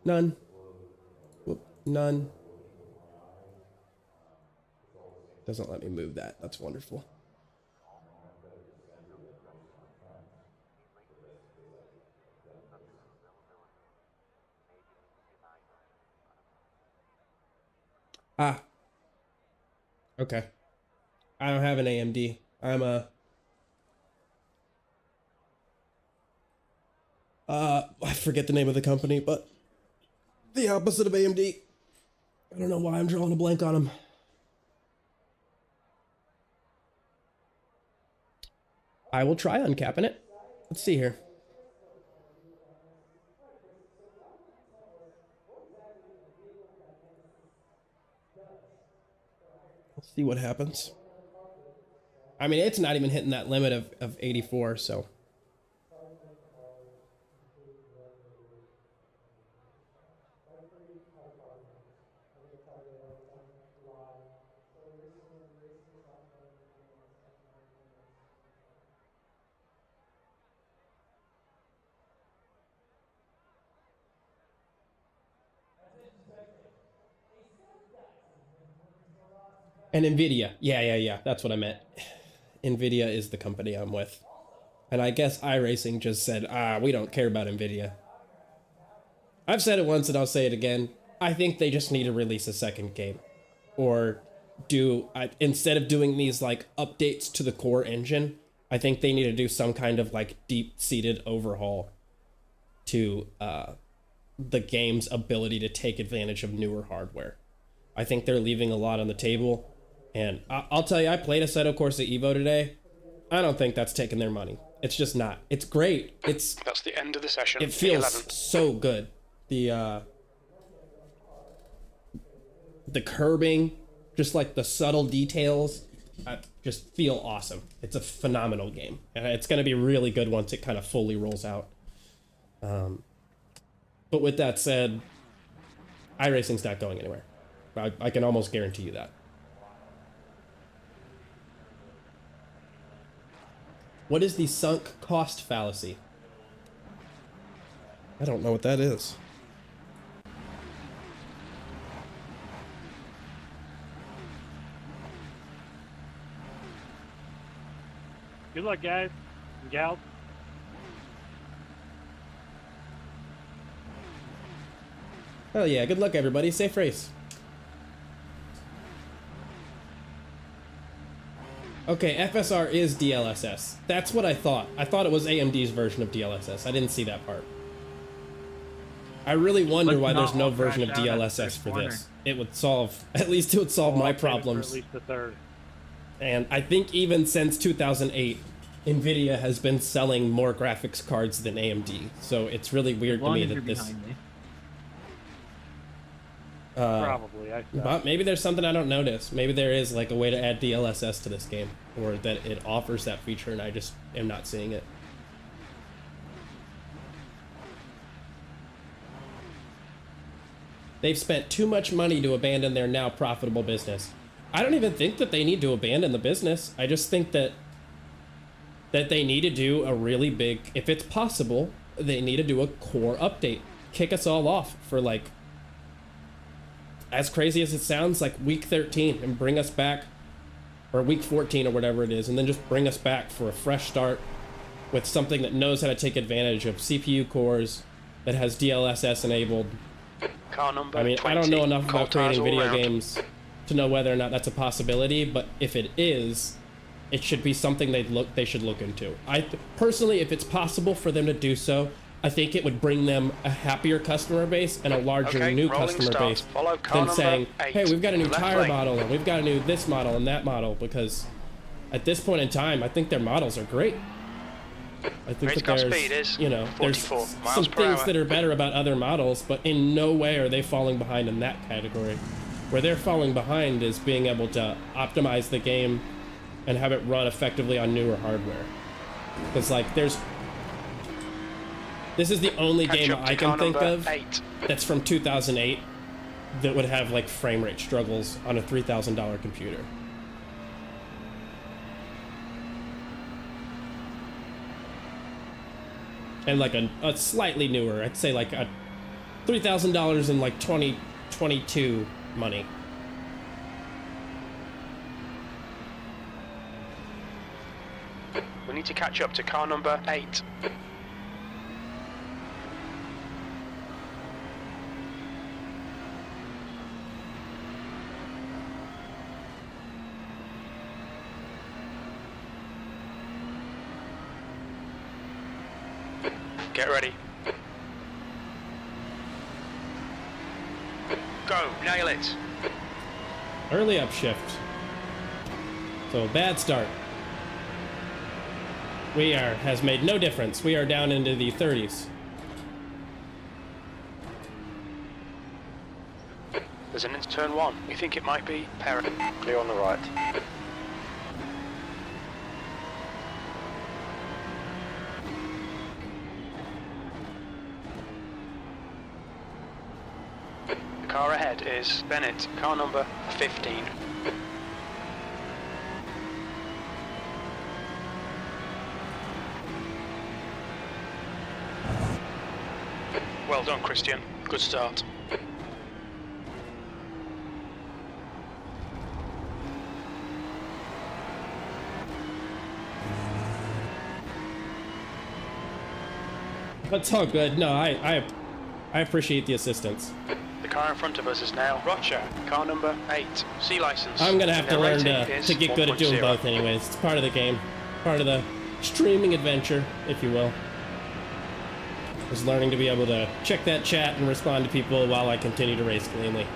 None. Whoop, none. Doesn't let me move that. That's wonderful. Ah. Okay. I don't have an AMD. I'm a... I forget the name of the company, but the opposite of AMD. I don't know why I'm drawing a blank on them. I will try uncapping it. Let's see here. Let's see what happens. I mean, it's not even hitting that limit of 84, so... And NVIDIA. Yeah. That's what I meant. NVIDIA is the company I'm with. And I guess iRacing just said, we don't care about NVIDIA. I've said it once and I'll say it again. I think they just need to release a second game. Or instead of doing these like updates to the core engine, I think they need to do some kind of like deep-seated overhaul to the game's ability to take advantage of newer hardware. I think they're leaving a lot on the table. And I'll tell you, I played Assetto Corsa Evo today. I don't think that's taking their money. It's just not. It's great. That's the end of the session. It feels so good. The curbing, just like the subtle details, just feel awesome. It's a phenomenal game. And it's going to be really good once it kind of fully rolls out. But with that said, iRacing's not going anywhere. I can almost guarantee you that. What is the sunk cost fallacy? I don't know what that is. Good luck, guys and gals. Hell yeah, good luck everybody. Safe race. Okay, FSR is DLSS. That's what I thought. I thought it was AMD's version of DLSS. I didn't see that part. I really wonder why there's no version of DLSS for this. It would solve, at least it would solve my problems. At least the third. And I think even since 2008, NVIDIA has been selling more graphics cards than AMD. So it's really weird to me that this... Probably, but maybe there's something I don't notice. Maybe there is like a way to add DLSS to this game, or that it offers that feature and I just am not seeing it. They've spent too much money to abandon their now profitable business. I don't even think that they need to abandon the business. I just think that that they need to do a really big, if it's possible, they need to do a core update. Kick us all off for like, as crazy as it sounds, like week 13 and bring us back, or week 14 or whatever it is, and then just bring us back for a fresh start with something that knows how to take advantage of CPU cores, that has DLSS enabled. Car number I mean, 20. I don't know enough about Cold creating tires all video round. games to know whether or not that's a possibility, but if it is, it should be something they should look into. Personally, if it's possible for them to do so, I think it would bring them a happier customer base and a larger Okay, new rolling customer start. base Follow car than number saying, 8. hey, we've got a new Left tire lane. model, and we've got a new this model and that model, because at this point in time, I think their models are great. I think Race that car there's, speed is you know, there's 44 miles some per things hour. that are better about other models, but in no way are they falling behind in that category. Where they're falling behind is being able to optimize the game and have it run effectively on newer hardware. Because, like, this is the only Catch game up to I can car think number of 8. that's from 2008 that would have, like, frame rate struggles on a $3,000 computer. And like a slightly newer, I'd say like a $3,000 in like 2022 money. We need to catch up to car number 8. Get ready. Go, nail it. Early upshift. So bad start. Has made no difference. We are down into the 30s. There's an into turn 1. We think it might be Ferrari. Clear on the right. The car ahead is Bennett, car number 15. Well done, Christian. Good start. That's all good. No, I appreciate the assistance. The car in front of us is now Roger, car number 8. C license. I'm gonna have to Their learn rating is to get good at doing 1.0. both anyways. It's part of the game. Part of the streaming adventure, if you will. Is learning to be able to check that chat and respond to people while I continue to race cleanly.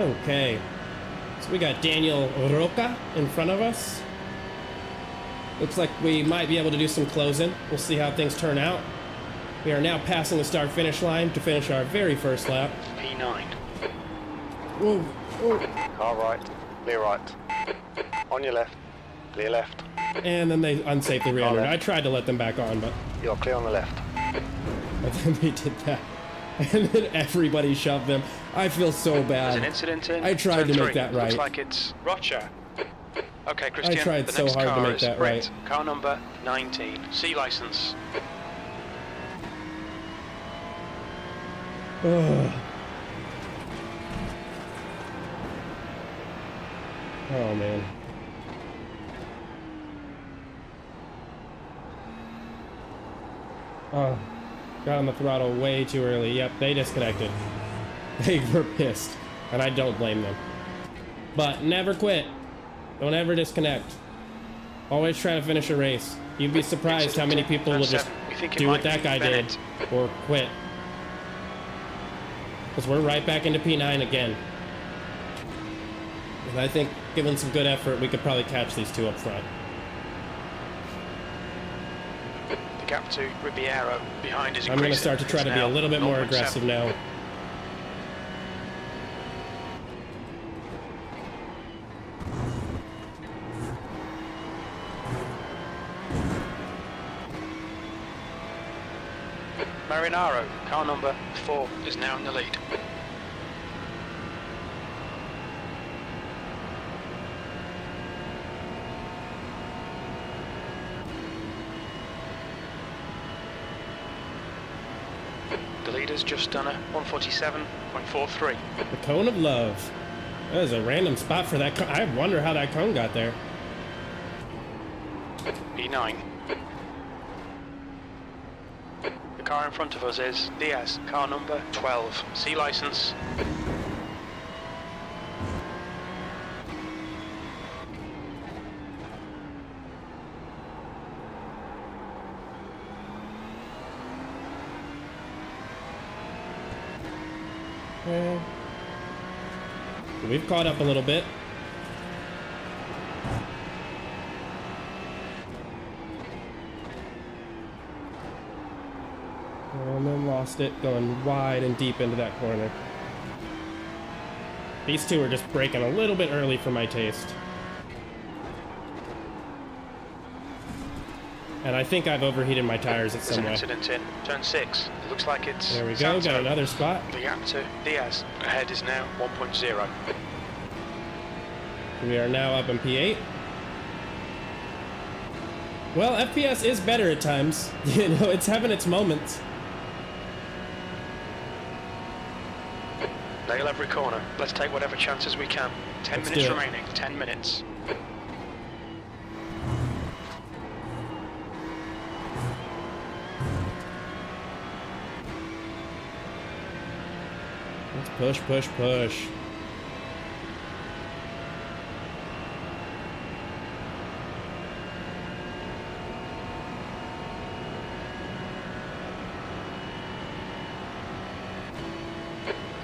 Okay, so we got Daniel Roca in front of us. Looks like we might be able to do some closing. We'll see how things turn out. We are now passing the start finish line to finish our very first lap. P9. Whoa, whoa. Car right. Clear right. On your left. Clear left. And then they unsafely re-entered. left. I tried to let them back on, but You're clear on the left. then they did that. And then everybody shoved them. I feel so There's an bad. incident in I tried turn to make 3. that right. Looks like it's Roger. Okay, Christian. tried the so next hard to car make is that Brett, right. Car number 19. C license. Ugh. Oh man. Oh, got on the throttle way too early. Yep, they disconnected. They were pissed, and I don't blame them. But never quit. Don't ever disconnect. Always try to finish a race. You'd be surprised how many people Turn will just 7. We think it do what might that be guy did Bennett. or quit. Because we're right back into P9 again. And I think, given some good effort, we could probably catch these two up front. The gap to Ribeiro behind is I'm going to increasing. start to try It's to be a now little bit more 0.7. aggressive now. Marinaro, car number 4, is now in the lead. The leader's just done a 147.43. The cone of love. That was a random spot for that cone. I wonder how that cone got there. P9. The car in front of us is Diaz, car number 12. C license. Okay. We've caught up a little bit. And then lost it, going wide and deep into that corner. These two are just braking a little bit early for my taste. And I think I've overheated my tires at There's some an way. incident in turn 6. It looks like it's There we go, Santo. got another spot. The gap to Diaz ahead is now 1.0. We are now up in P8. Well, FPS is better at times. You know, it's having its moments. Nail every corner. Let's take whatever chances we can. 10 Let's minutes do it. remaining. 10 minutes. Let's push, push, push.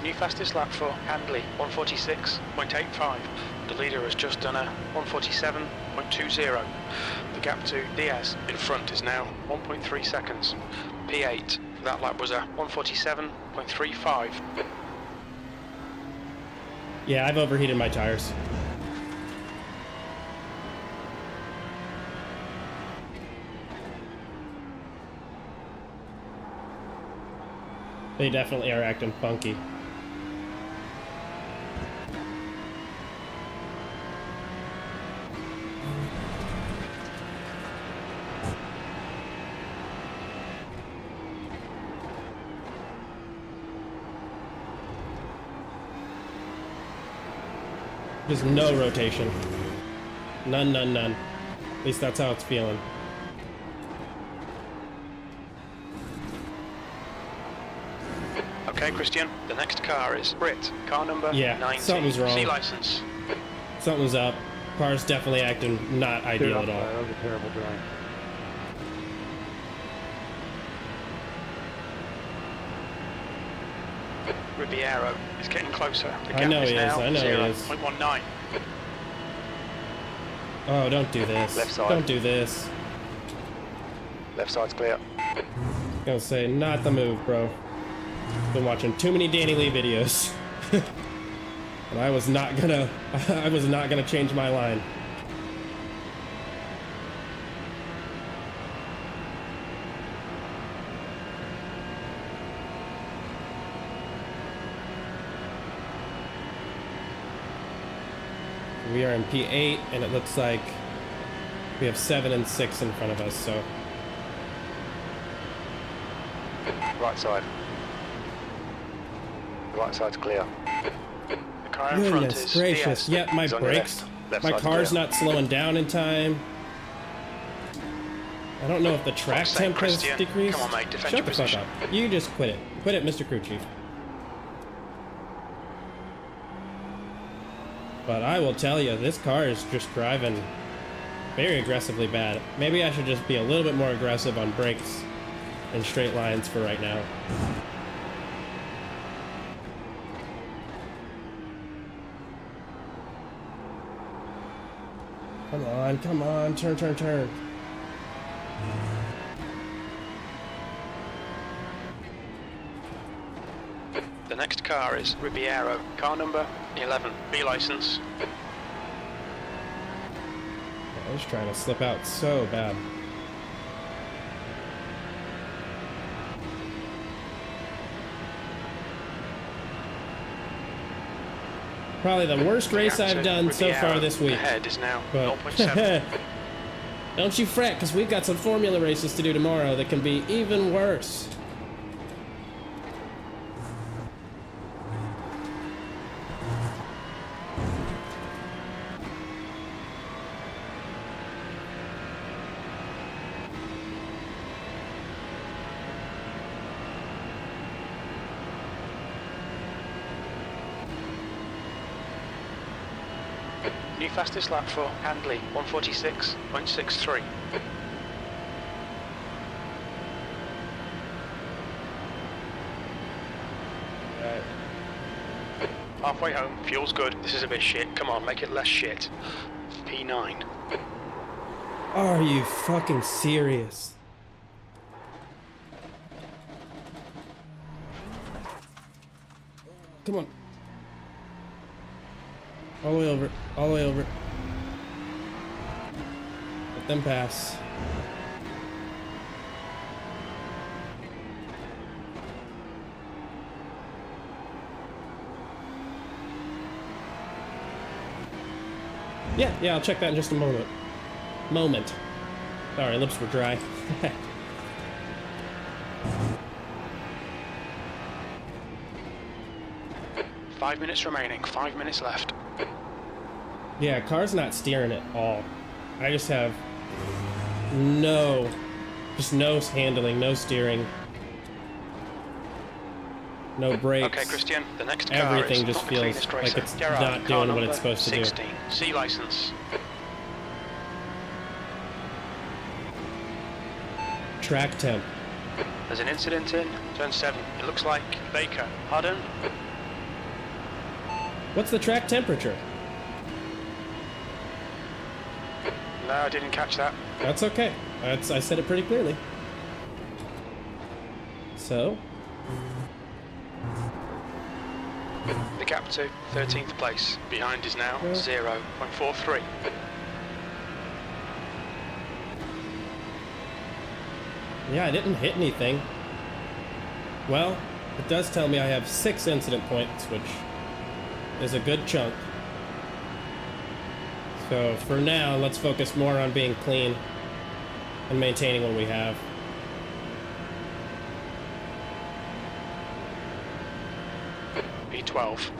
New fastest lap for Handley, 146.85. The leader has just done a 147.20. The gap to Diaz in front is now 1.3 seconds. P8. That lap was a 147.35. Yeah, I've overheated my tires. They definitely are acting funky. Just no rotation. None, none, none. At least that's how it's feeling. Okay, Christian, the next car is Brit, car number Yeah, 19. something's wrong. C license. Something's up. Car's definitely acting not ideal at all. That was a terrible drive. Ribeiro is getting closer. The I gap know is he is, now I know he is. 0.19. Oh, don't do this. Left side. Don't do this. Left side's clear. Gonna say, not the move, bro. Been watching too many Danny Lee videos. And I was not gonna change my line. We are in P8, and it looks like we have 7 and 6 in front of us, so. Right side. Right side's clear. The car in front Goodness is gracious. Diaz. Yep, my He's on your brakes. left. Left My side's car's clear. not slowing down in time. I don't know if the track Fuck's sake, temp has Christian. decreased. Come on, mate, defend Shut your the fuck position. up. You just quit it. Quit it, Mr. Crew Chief. But I will tell you, this car is just driving very aggressively bad. Maybe I should just be a little bit more aggressive on brakes and straight lines for right now. Come on, turn, turn, turn. The next car is Ribeiro, car number 11, B license. I was trying to slip out so bad. Probably the worst race I've done so far this week. Ahead is now But 0.7. don't you fret, because we've got some formula races to do tomorrow that can be even worse. New fastest lap for Handley, 146.63. Halfway home, fuel's good. This is a bit shit. Come on, make it less shit. P9. Are you fucking serious? Come on. All the way over. All the way over. Let them pass. Yeah, I'll check that in just a moment. Sorry, lips were dry. 5 minutes remaining, 5 minutes left. Yeah, car's not steering at all. I just have no handling, no steering, no brakes. Okay, Christian, the next car Everything is just not the feels cleanest like racer. it's Gerard, not car doing what it's number supposed to do. 16, C license. Track temp. There's an incident in turn 7. It looks like Baker. Pardon? What's the track temperature? No, I didn't catch that. That's okay. I said it pretty clearly. So, The gap to 13th place. Behind is now 0.43. yeah, I didn't hit anything. Well, it does tell me I have 6 incident points, which is a good chunk. So for now, let's focus more on being clean and maintaining what we have. P12.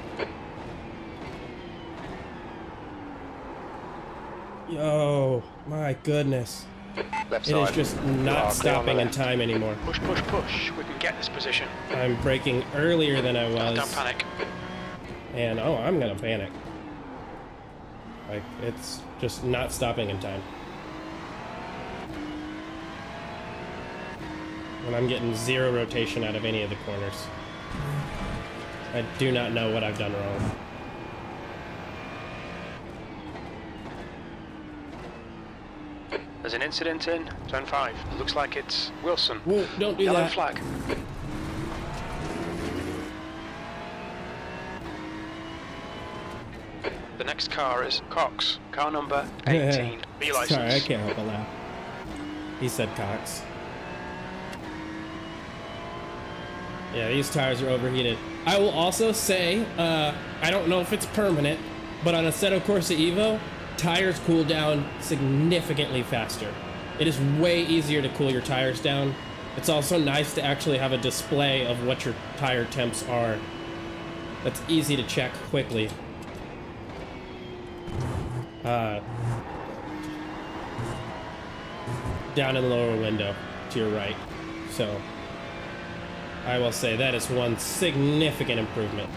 Yo, my goodness. Left It is side. just You are not clear on stopping the in left. time anymore. Push, push, push. We can get this position. I'm braking earlier than I Don't was, panic. and oh, I'm gonna panic. Like, it's just not stopping in time. And I'm getting 0 rotation out of any of the corners. I do not know what I've done wrong. There's an incident in turn 5. It looks like it's Wilson. Whoa, don't do Yellow that. flag. The next car is Cox. Car number 18. B license. Sorry, I can't help but laugh. He said Cox. Yeah, these tires are overheated. I will also say, I don't know if it's permanent, but on Assetto Corsa Evo, tires cool down significantly faster. It is way easier to cool your tires down. It's also nice to actually have a display of what your tire temps are. That's easy to check quickly. Down in the lower window to your right. So I will say that is one significant improvement.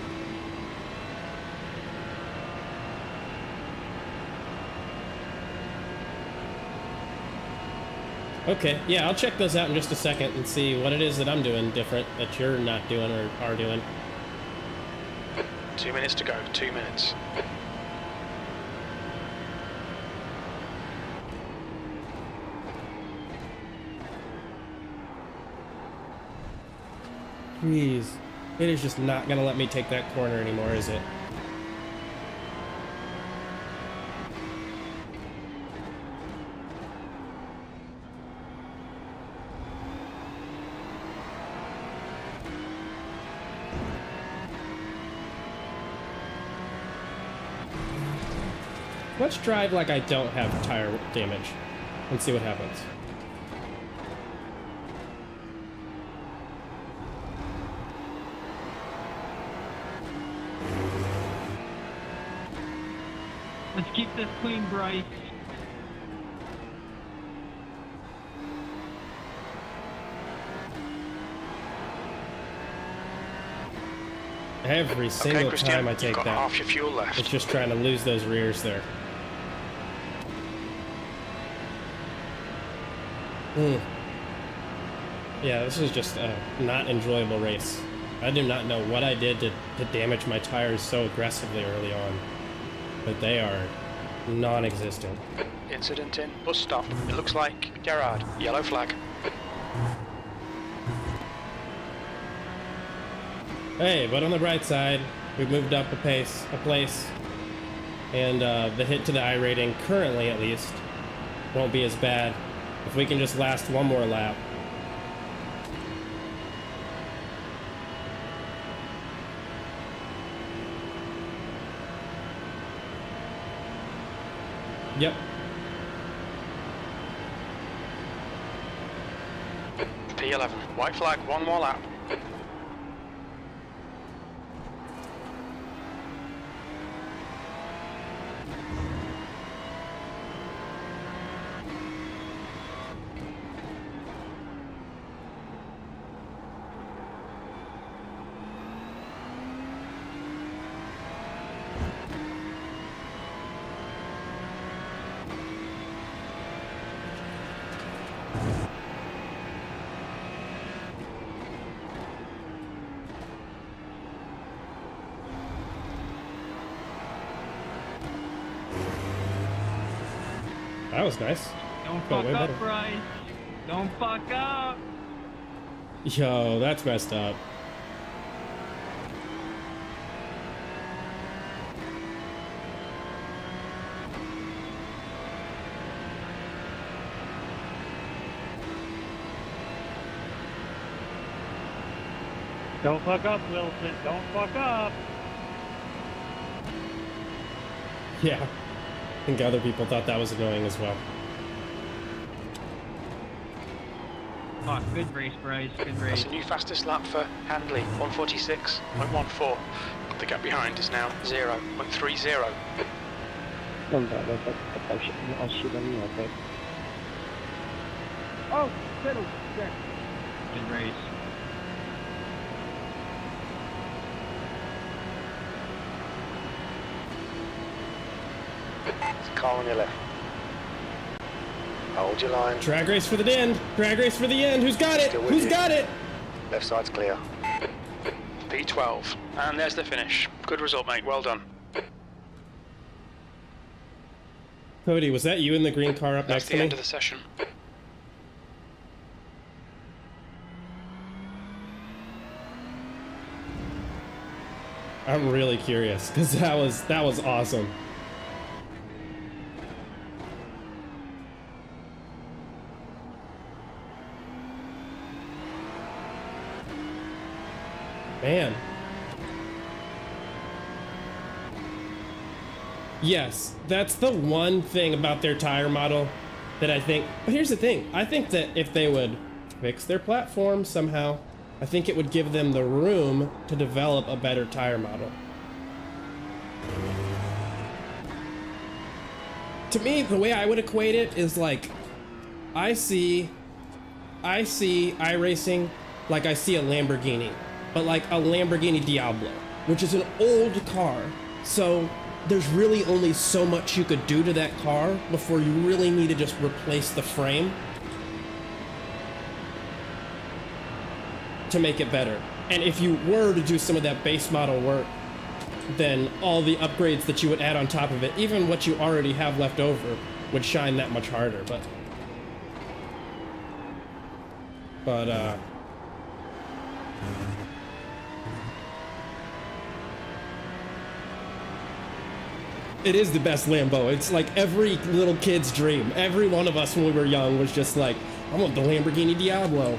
Okay, yeah, I'll check those out in just a second and see what it is that I'm doing different that you're not doing or are doing. 2 minutes to go. 2 minutes. Jeez. It is just not gonna let me take that corner anymore, is it? Let's drive like I don't have tire damage and see what happens. Let's keep this clean, Bryce. Every single Christian, time I you've take got that, half your fuel left. it's just trying to lose those rears there. Yeah, this is just a not enjoyable race. I do not know what I did to damage my tires so aggressively early on, but they are non-existent. Incident in bus stop. It looks like Gerard. Yellow flag. Hey, but on the bright side, we've moved up a place, and the hit to the I rating, currently at least, won't be as bad if we can just last one more lap. Yep. P11. White flag. One more lap. That was nice. Don't Felt fuck way up, better. Bryce. Don't fuck up. Yo, that's messed up. Don't fuck up, Wilson. Don't fuck up. Yeah. I think other people thought that was annoying as well. Fuck, good race, Bryce. Good race. That's a new fastest lap for Handley. 146.14. The gap behind is now 0.30. Oh, settle. Good race. There's a car on your left. Hold your line. Drag race for the end. Drag race for the end. Who's got it? Still with Who's you. got it? Left side's clear. P12. And there's the finish. Good result, mate. Well done. Cody, was that you in the green car up That's next the to end me? of the session. I'm really curious because that was awesome. Man. Yes, that's the one thing about their tire model that I think, but here's the thing, I think that if they would fix their platform somehow, I think it would give them the room to develop a better tire model. To me, the way I would equate it is like, I see iRacing like I see a Lamborghini, but like a Lamborghini Diablo, which is an old car. So there's really only so much you could do to that car before you really need to just replace the frame to make it better. And if you were to do some of that base model work, then all the upgrades that you would add on top of it, even what you already have left over, would shine that much harder. But It is the best Lambo. It's like every little kid's dream. Every one of us when we were young was just like, I want the Lamborghini Diablo.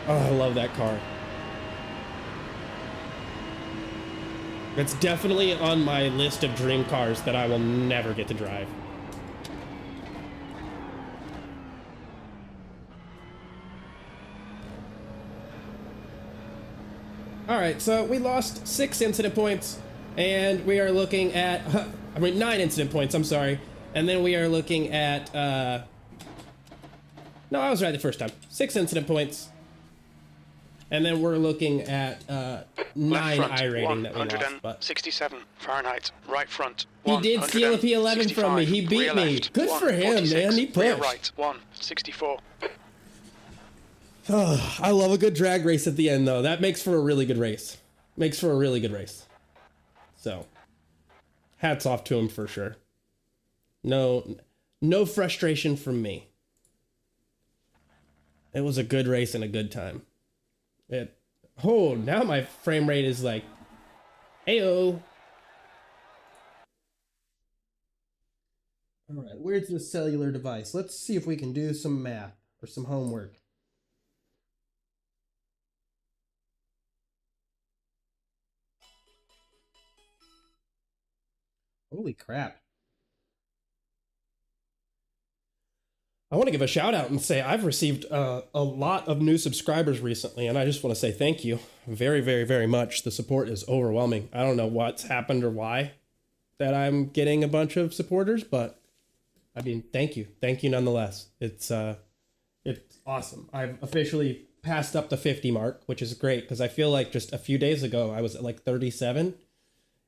Oh, I love that car. It's definitely on my list of dream cars that I will never get to drive. All right, so we lost 6 incident points, and we are looking at, 9 incident points, I'm sorry. And then we are looking at, no, I was right the first time. 6 incident points. And then we're looking at 9 iRating that we lost. But 67 Fahrenheit, right front. He did steal a P11 from me. He beat me. Good for him, man. He pushed. Right, 164. Oh, I love a good drag race at the end, though. That makes for a really good race. Makes for a really good race. So, hats off to him for sure. No frustration from me. It was a good race and a good time. Oh, now my frame rate is like, ayo. All right, where's the cellular device? Let's see if we can do some math or some homework. Holy crap. I want to give a shout out and say I've received a lot of new subscribers recently, and I just want to say thank you very, very, very much. The support is overwhelming. I don't know what's happened or why that I'm getting a bunch of supporters, but I mean, thank you. Thank you nonetheless. It's awesome. I've officially passed up the 50 mark, which is great because I feel like just a few days ago I was at like 37,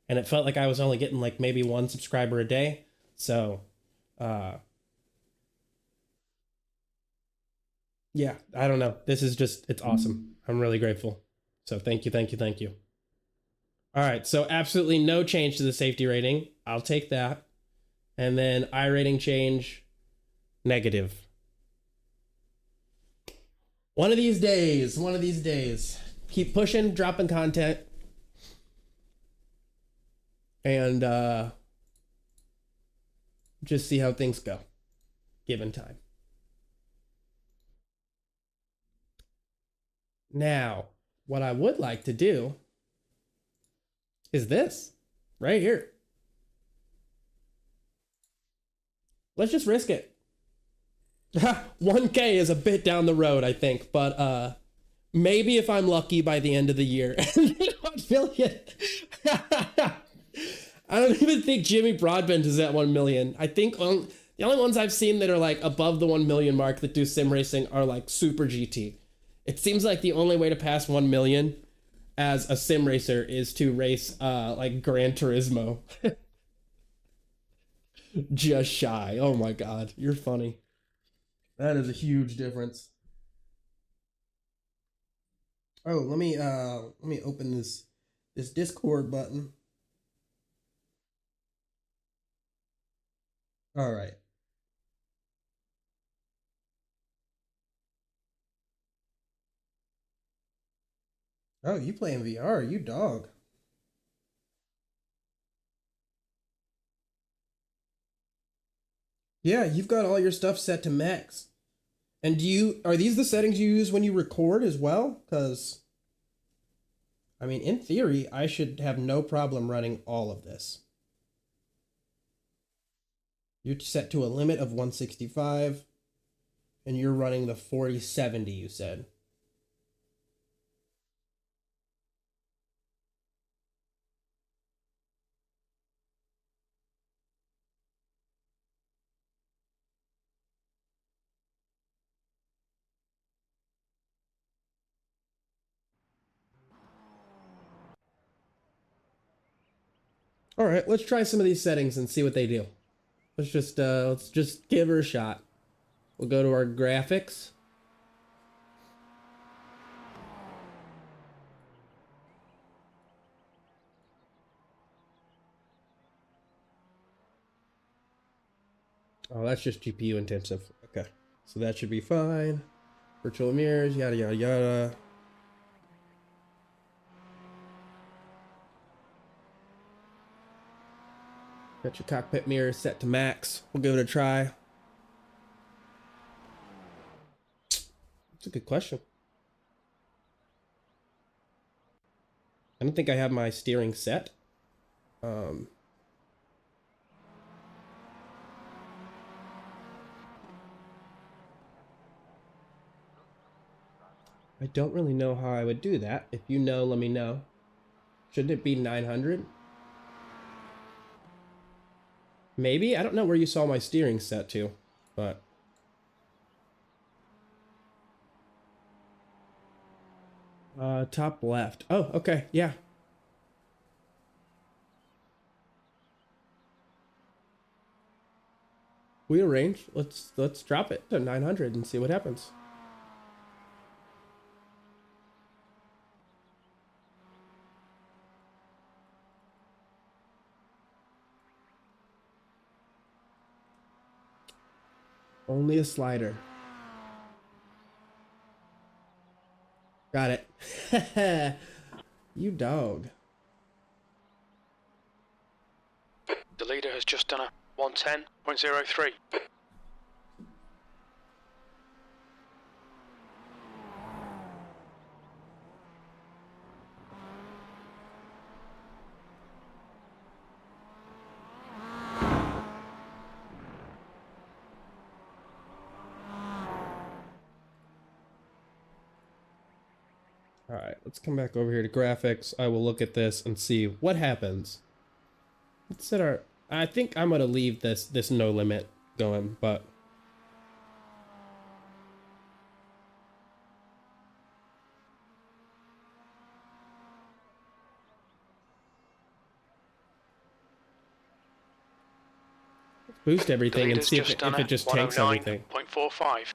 and it felt like I was only getting like maybe 1 subscriber a day. So, yeah, I don't know. This is just, it's awesome. I'm really grateful. So thank you, thank you, thank you. All right, so absolutely no change to the safety rating. I'll take that. And then iRating change, negative. One of these days. Keep pushing, dropping content. And just see how things go, given time. Now, what I would like to do is this right here. Let's just risk it. 1K is a bit down the road, I think, but maybe if I'm lucky by the end of the year. 1 million. I don't even think Jimmy Broadbent is at 1 million. I think the only ones I've seen that are like above the 1 million mark that do sim racing are like Super GT. It seems like the only way to pass 1 million as a sim racer is to race like Gran Turismo. Just shy. Oh my god, you're funny. That is a huge difference. Oh, let me open this Discord button. All right. Oh, you playing VR, you dog. Yeah, you've got all your stuff set to max. And are these the settings you use when you record as well? Because, I mean, in theory, I should have no problem running all of this. You're set to a limit of 165, and you're running the 4070, you said. All right, let's try some of these settings and see what they do. Let's just give her a shot. We'll go to our graphics. Oh, that's just GPU intensive. Okay, so that should be fine. Virtual mirrors, yada yada yada. Got your cockpit mirror set to max. We'll give it a try. That's a good question. I don't think I have my steering set. I don't really know how I would do that. If you know, let me know. Shouldn't it be 900? Maybe? I don't know where you saw my steering set to, but... top left. Oh, okay, yeah. Wheel range. Let's drop it to 900 and see what happens. Only a slider. Got it. You dog. The leader has just done a 110.03. All right, let's come back over here to graphics. I will look at this and see what happens. Let's set our... I think I'm gonna leave this no limit going, but... let's boost everything and see if it just tanks everything. 109.45.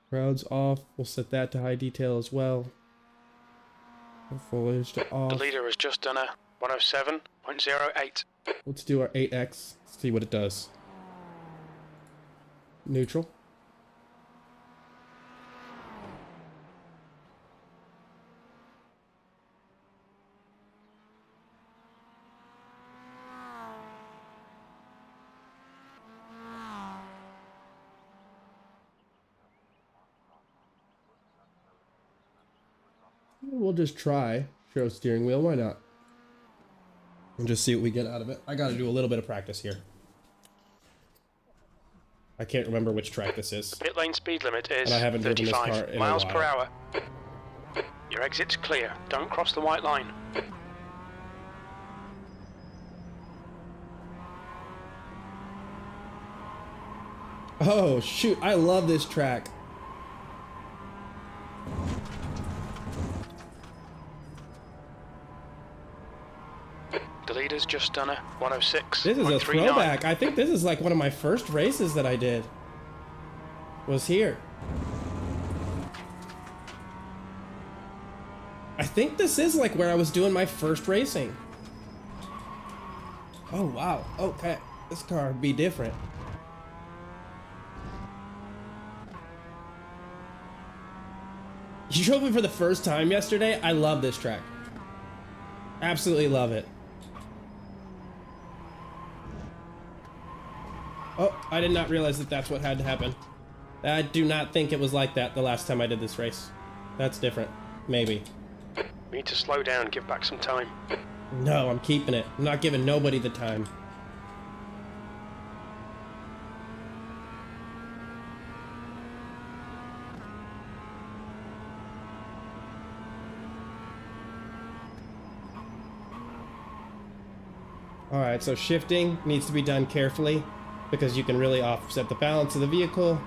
Crowds off. We'll set that to high detail as well. Foliage to off. The leader has just done a 107.08. Let's do our 8x. See what it does. Neutral. We'll just try show steering wheel. Why not? And just see what we get out of it. I got to do a little bit of practice here. I can't remember which track this is. Pit lane speed limit is And I haven't driven this car 35 in a miles while. per hour. Your exit's clear. Don't cross the white line. Oh shoot, I love this track. The leader's just done a 106. This is a throwback. I think this is like one of my first races that I did. Was here. I think this is like where I was doing my first racing. Oh wow, okay. This car would be different. You drove it for the first time yesterday? I love this track. Absolutely love it. Oh, I did not realize that that's what had to happen. I do not think it was like that the last time I did this race. That's different. Maybe. We need to slow down and give back some time. No, I'm keeping it. I'm not giving nobody the time. Alright, so shifting needs to be done carefully because you can really offset the balance of the vehicle.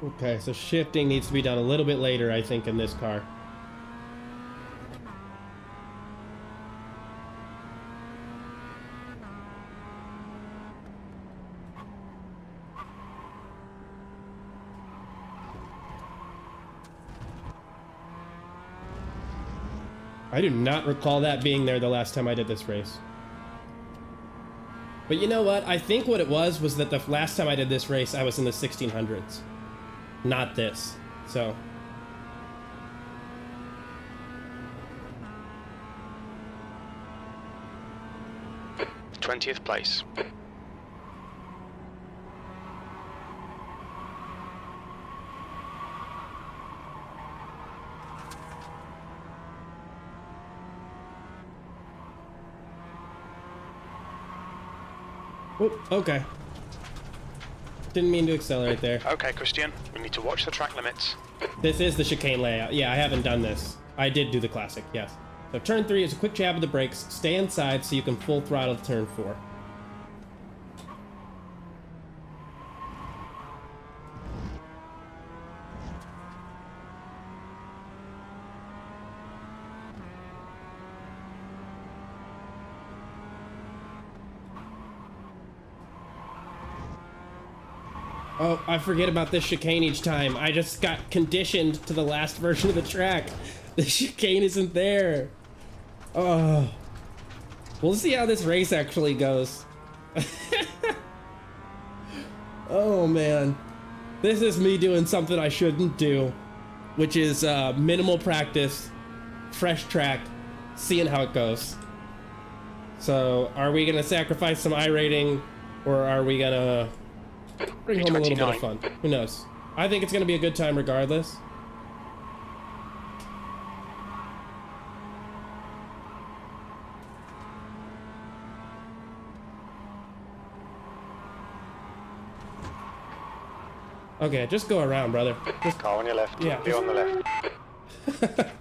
Okay, so shifting needs to be done a little bit later, I think, in this car. I do not recall that being there the last time I did this race. But you know what? I think what it was that the last time I did this race, I was in the 1600s. Not this. So... 20th place. Oop, okay. Didn't mean to accelerate there. Okay, Christian, we need to watch the track limits. This is the chicane layout. Yeah, I haven't done this. I did do the classic, yes. So turn 3 is a quick jab of the brakes. Stay inside so you can full throttle turn 4. Oh, I forget about this chicane each time. I just got conditioned to the last version of the track. The chicane isn't there. Oh. We'll see how this race actually goes. Oh, man. This is me doing something I shouldn't do, which is minimal practice, fresh track, seeing how it goes. So, are we going to sacrifice some iRating, or are we going to bring home a little bit of fun? Who knows? I think it's going to be a good time regardless. Okay, just go around, brother. Just... Car on your left. Yeah. Be on the left.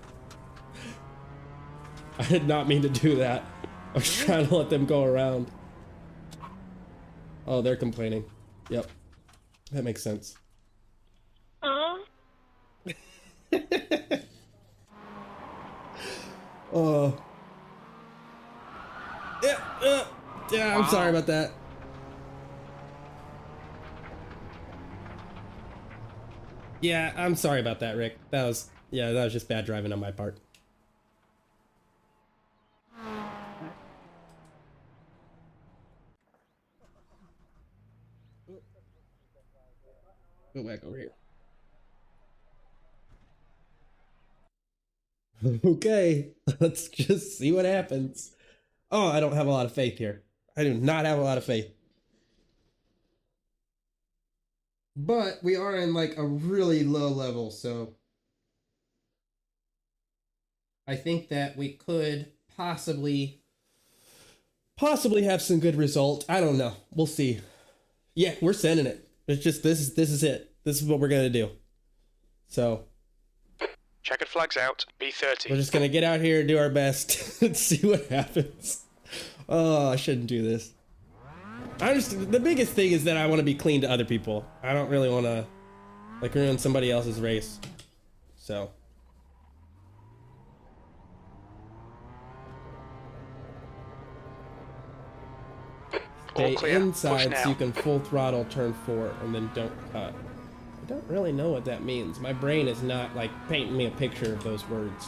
I did not mean to do that. I was trying to let them go around. Oh, they're complaining. Yep. That makes sense. Oh. Yeah, I'm sorry about that. Yeah, I'm sorry about that, Rick. That was just bad driving on my part. Go back over here. Okay, let's just see what happens. Oh, I don't have a lot of faith here. I do not have a lot of faith. But we are in like a really low level, so I think that we could possibly have some good result. I don't know. We'll see. Yeah, we're sending it. It's just this is it. This is what we're gonna do. So checkered flags out. B30. we're just gonna get out here and do our best and see what happens. Oh, I shouldn't do this. The biggest thing is that I want to be clean to other people. I don't really want to like ruin somebody else's race. So stay inside so you can full throttle turn 4 and then don't cut. I don't really know what that means. My brain is not like painting me a picture of those words.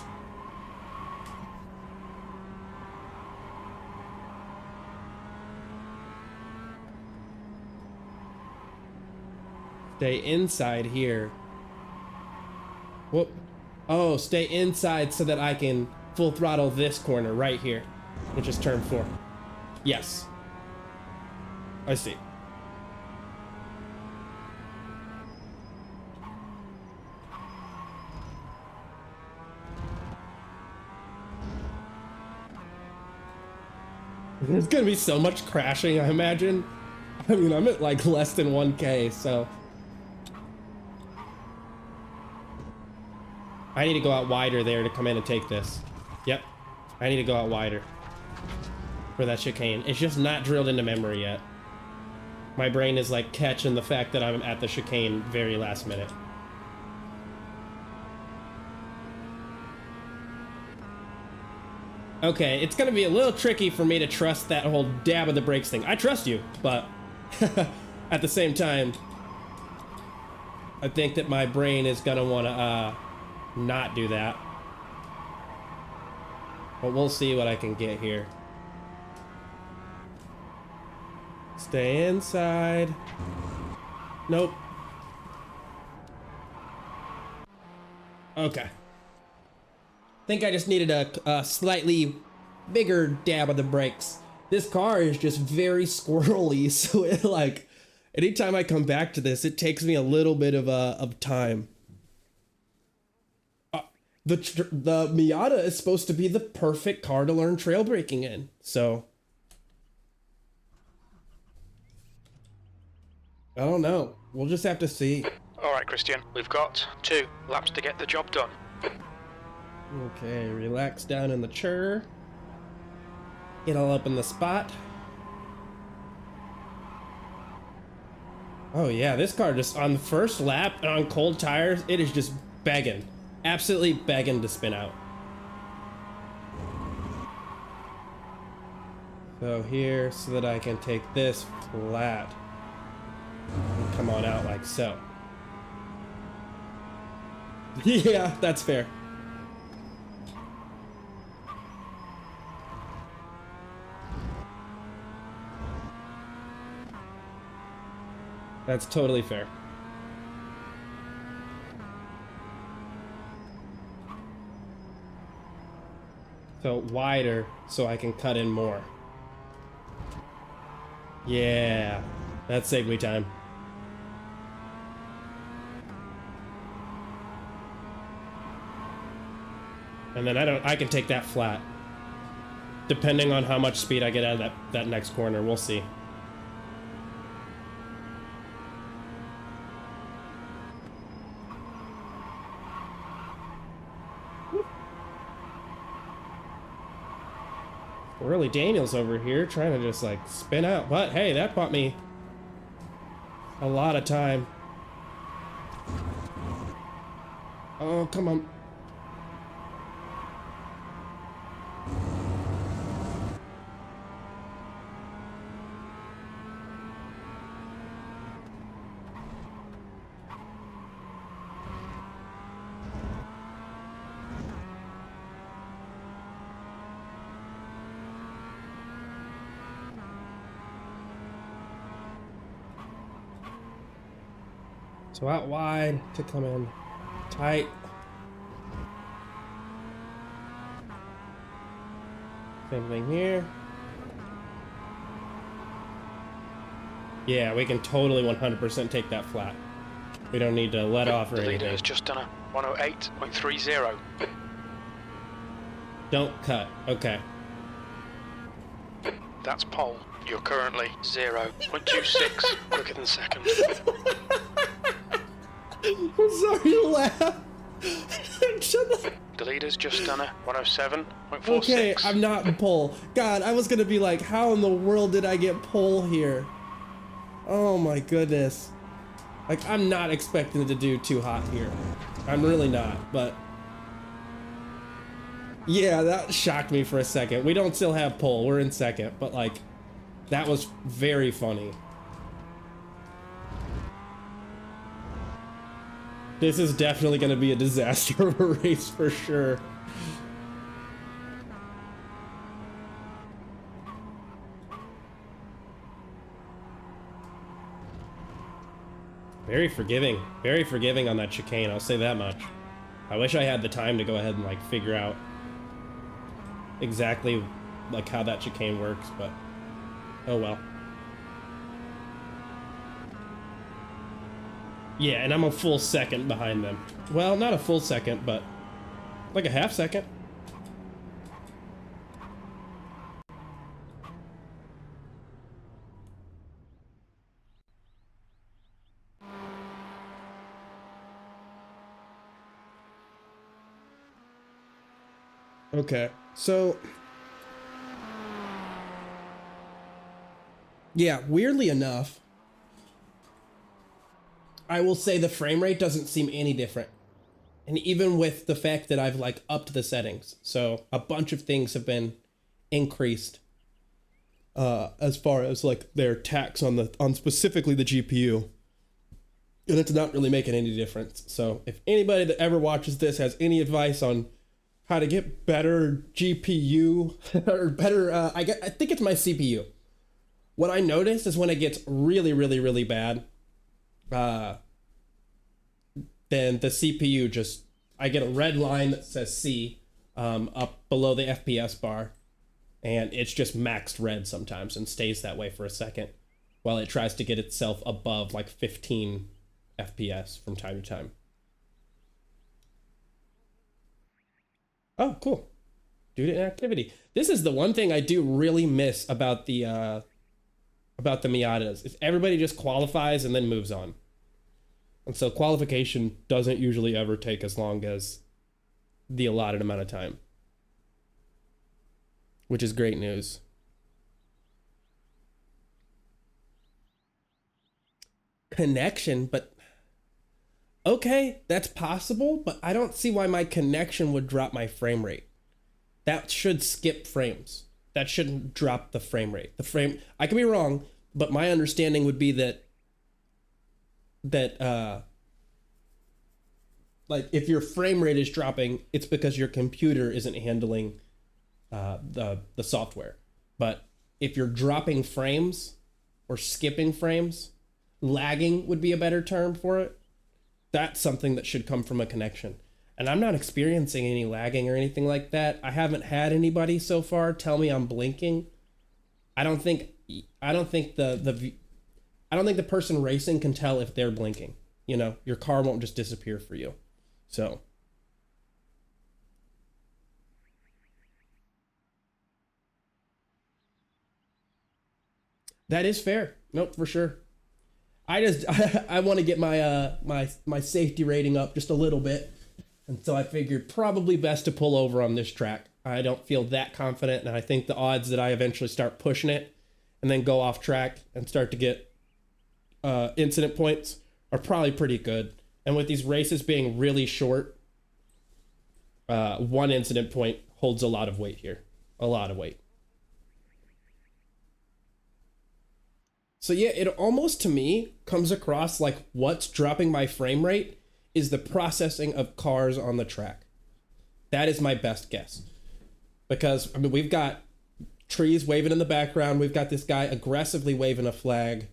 Stay inside here. Whoop. Oh, stay inside so that I can full throttle this corner right here, which is turn 4. Yes. I see. There's gonna be so much crashing, I imagine. I mean, I'm at like less than 1K, so. I need to go out wider there to come in and take this. Yep. I need to go out wider for that chicane. It's just not drilled into memory yet. My brain is like catching the fact that I'm at the chicane very last minute. Okay, it's gonna be a little tricky for me to trust that whole dab of the brakes thing. I trust you, but at the same time, I think that my brain is gonna wanna not do that. But we'll see what I can get here. Stay inside. Nope. Okay. Think I just needed a slightly bigger dab of the brakes. This car is just very squirrely, so it like anytime I come back to this, it takes me a little bit of time. The Miata is supposed to be the perfect car to learn trail braking in, so I don't know. We'll just have to see. All right, Christian, we've got 2 laps to get the job done. Okay, relax down in the chair. Get all up in the spot. Oh yeah, this car just on the first lap and on cold tires, it is just begging. Absolutely begging to spin out. So here, so that I can take this flat and come on out like so. Yeah, that's fair. That's totally fair. So wider, so I can cut in more. Yeah, that saved me time. And then I can take that flat. Depending on how much speed I get out of that next corner, we'll see. Really, Daniel's over here trying to just like spin out, but hey, that bought me a lot of time. Oh, come on. So out wide to come in tight. Same thing here. Yeah, we can totally 100% take that flat. We don't need to let off or anything. The leader has just done a 108.30. Don't cut. Okay. That's pole. You're currently 0.26 quicker than second. I'm sorry to laugh. The leader's just done a 107.46. Okay, I'm not in pole. God, I was gonna be like, how in the world did I get pole here? Oh my goodness. Like, I'm not expecting to do too hot here. I'm really not, but... Yeah, that shocked me for a second. We don't still have pole, we're in second, but like, that was very funny. This is definitely going to be a disaster of a race for sure. Very forgiving on that chicane, I'll say that much. I wish I had the time to go ahead and like figure out exactly like how that chicane works, but oh well. Yeah, and I'm a full second behind them. Well, not a full second, but like a half second. Okay, so yeah, weirdly enough, I will say the frame rate doesn't seem any different. And even with the fact that I've like upped the settings. So a bunch of things have been increased as far as like their tax on specifically the GPU. And it's not really making any difference. So if anybody that ever watches this has any advice on how to get better GPU or better, I think it's my CPU. What I notice is when it gets really, really, really bad, then the CPU just, I get a red line that says C up below the FPS bar, and it's just maxed red sometimes and stays that way for a second while it tries to get itself above like 15 FPS from time to time. Oh, cool. Student activity. This is the one thing I do really miss about the Miatas, is everybody just qualifies and then moves on. And so qualification doesn't usually ever take as long as the allotted amount of time, which is great news. Connection, but okay, that's possible, but I don't see why my connection would drop my frame rate. That should skip frames. That shouldn't drop the frame rate. I could be wrong, but my understanding would be that like if your frame rate is dropping, it's because your computer isn't handling the software. But if you're dropping frames or skipping frames, lagging would be a better term for it. That's something that should come from a connection. And I'm not experiencing any lagging or anything like that. I haven't had anybody so far tell me I'm blinking. I don't think the person racing can tell if they're blinking. You know, your car won't just disappear for you. So that is fair. Nope, for sure. I want to get my my safety rating up just a little bit, and so I figured probably best to pull over on this track. I don't feel that confident, and I think the odds that I eventually start pushing it and then go off track and start to get incident points are probably pretty good. And with these races being really short, one incident point holds a lot of weight here, a lot of weight. So yeah, it almost to me comes across like what's dropping my frame rate is the processing of cars on the track. That is my best guess. Because, I mean, we've got trees waving in the background. We've got this guy aggressively waving a flag.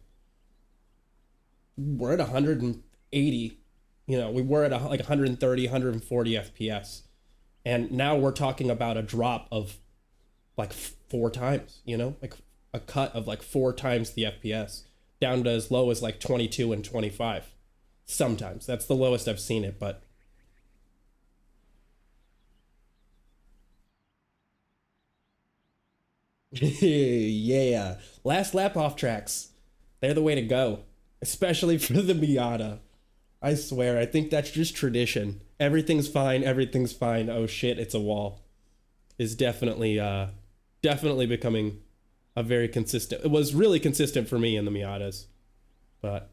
We're at 180. You know, we were at like 130, 140 FPS. And now we're talking about a drop of like 4 times, you know, like a cut of like 4 times the FPS down to as low as like 22 and 25. Sometimes that's the lowest I've seen it, but yeah, last lap off tracks. They're the way to go, especially for the Miata. I swear, I think that's just tradition. Everything's fine, everything's fine. Oh shit, it's a wall. Is definitely becoming a very consistent. It was really consistent for me in the Miatas, but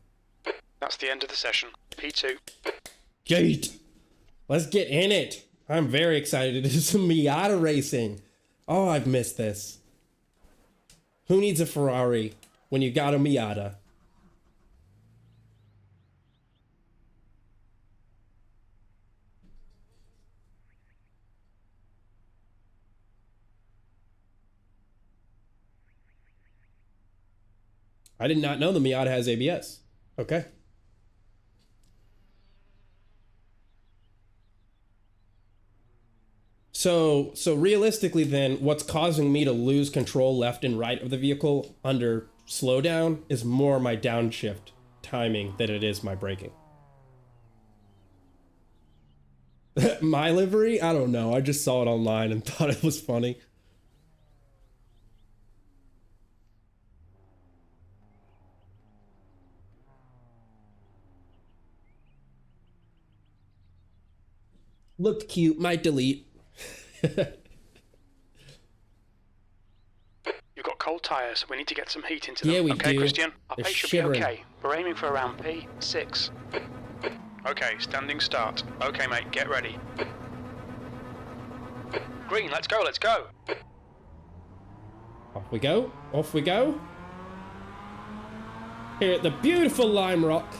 that's the end of the session. P2. Gate. Let's get in it. I'm very excited to do some Miata racing. Oh, I've missed this. Who needs a Ferrari when you got a Miata? I did not know the Miata has ABS. Okay. So realistically then, what's causing me to lose control left and right of the vehicle under slowdown is more my downshift timing than it is my braking. My livery? I don't know. I just saw it online and thought it was funny. Looked cute, might delete. You've got cold tyres, we need to get some heat into them. Yeah, we okay, do. Christian? Our They're pace should shivering. be okay. We're aiming for around P6. Okay, standing start. Okay, mate, get ready. Green, let's go, let's go! Off we go, off we go. Here at the beautiful Lime Rock.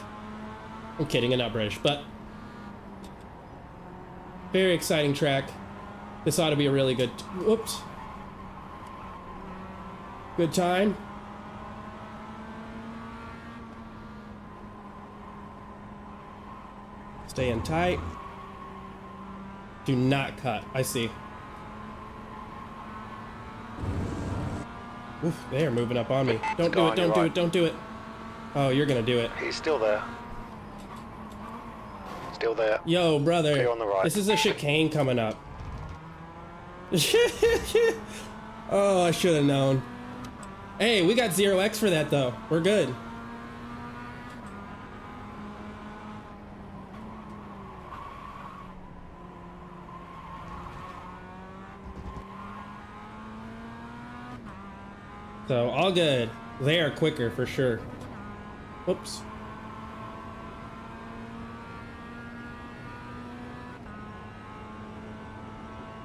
I'm kidding, I'm not British, but very exciting track. This ought to be a really good, whoops. Good time. Stay in tight. Do not cut. I see. Oof, they are moving up on me. Don't do it, don't do it, don't do it. Oh, you're gonna do it. He's still there. Still there. Yo, brother. Clear on the right. This is a chicane coming up. Oh, I should have known. Hey, we got 0x for that though. We're good. So, all good. They are quicker for sure. Whoops.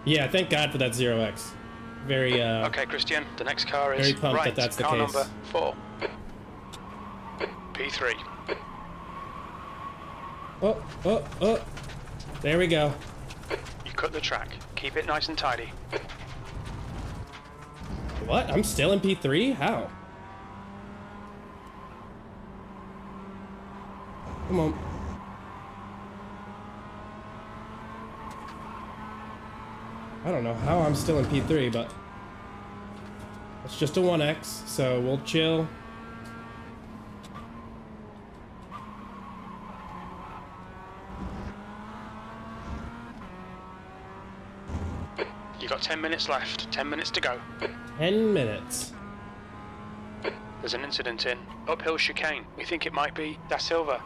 Yeah, thank God for that 0x. Very, Okay, Christian, the next car is very pumped right. that that's the car case. number 4. P3. Oh. There we go. You cut the track. Keep it nice and tidy. What? I'm still in P3? How? Come on. I don't know how I'm still in P3, but it's just a 1x, so we'll chill. You got 10 minutes left. 10 minutes to go. 10 minutes. There's an incident in uphill chicane. We think it might be Da Silva.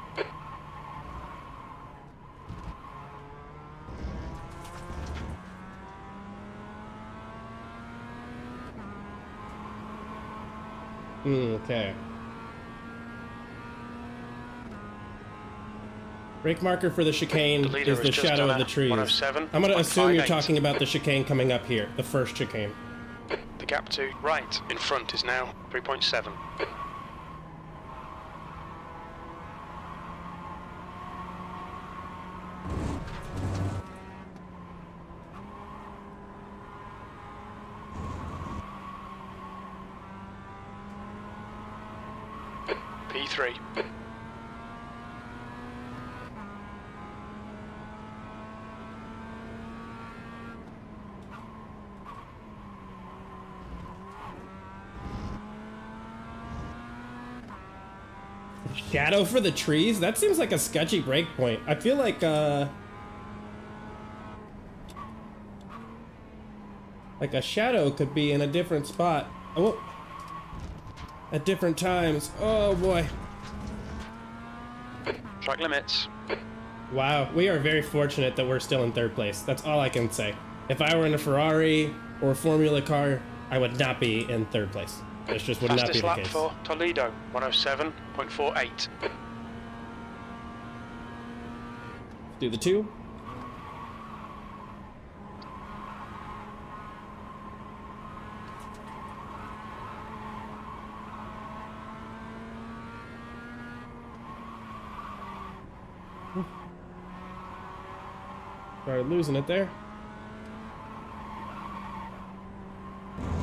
Okay. Brake marker for the chicane The leader is the has just shadow done of the a trees. 107.58. I'm gonna assume you're talking about the chicane coming up here, the first chicane. The gap to right in front is now 3.7. P3. Shadow for the trees? That seems like a sketchy break point. I feel like a shadow could be in a different spot. Oh, at different times. Oh boy. Track limits. Wow, we are very fortunate that we're still in third place. That's all I can say. If I were in a Ferrari or a Formula car, I would not be in third place. This just would not be Fastest the lap case. for Toledo, 107.48. Do the 2. Started losing it there.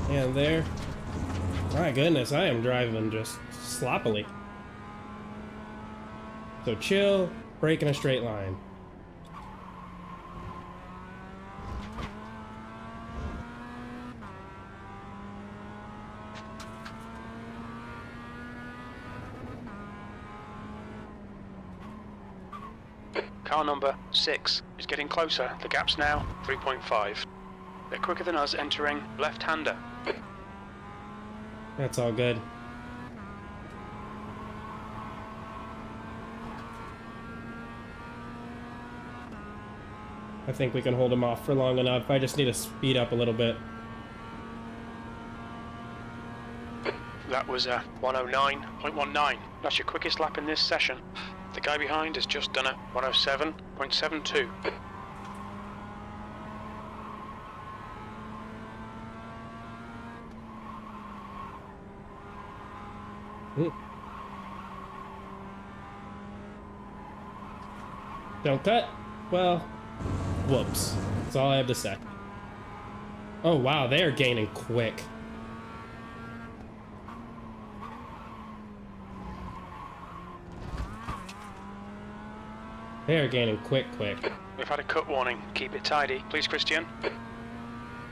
And there. My goodness, I am driving just sloppily. So chill, brake in a straight line. Car number 6 is getting closer. The gap's now 3.5. They're quicker than us entering left-hander. That's all good. I think we can hold him off for long enough. I just need to speed up a little bit. That was a 109.19. That's your quickest lap in this session. The guy behind has just done a 107.72. Don't cut. Well, whoops. That's all I have to say. Oh wow, they are gaining quick. They are gaining quick. We've had a cut warning. Keep it tidy. Please, Christian.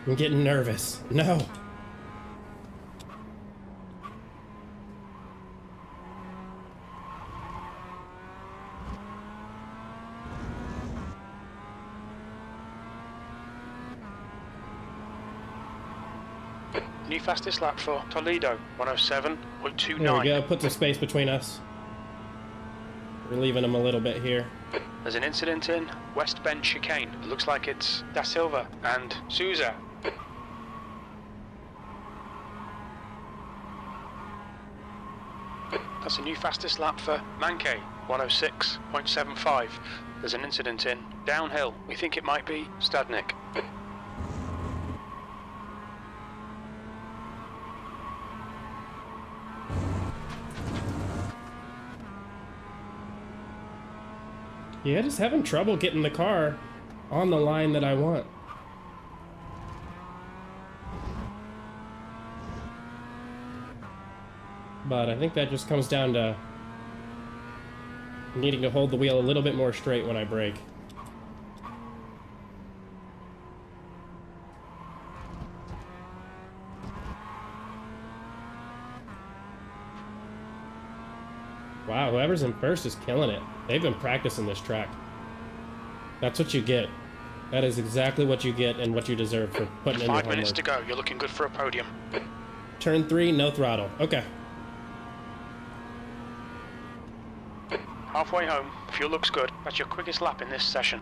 I'm getting nervous. No. New fastest lap for Toledo, 107.29. There we go. Put some space between us. We're leaving them a little bit here. There's an incident in West Bend chicane. It looks like it's Da Silva and Souza. That's a new fastest lap for Mankey, 106.75. There's an incident in downhill. We think it might be Stadnik. Yeah, just having trouble getting the car on the line that I want. But I think that just comes down to needing to hold the wheel a little bit more straight when I brake. Wow, whoever's in first is killing it. They've been practicing this track. That's what you get. That is exactly what you get and what you deserve for putting in your homework. 5 minutes to go. You're looking good for a podium. Turn 3, no throttle. Okay. Halfway home, fuel looks good. That's your quickest lap in this session.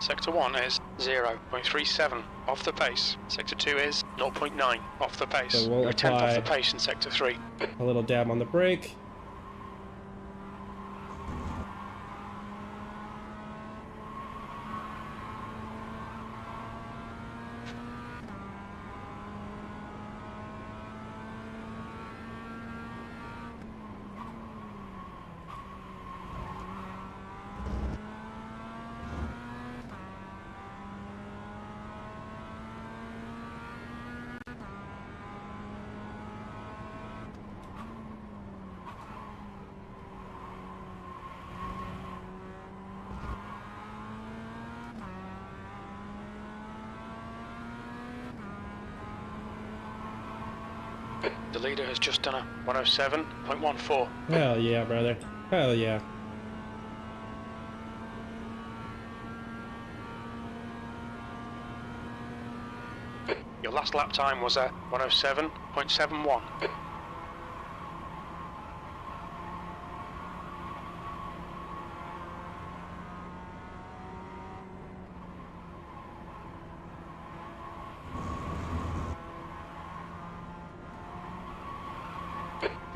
Sector 1 is 0.37 off the pace. Sector 2 is 0.9 off the pace. So we'll You're a tenth off the apply pace in Sector 3. a little dab on the brake. The leader has just done a 107.14. Hell yeah, brother. Hell yeah. Your last lap time was a 107.71.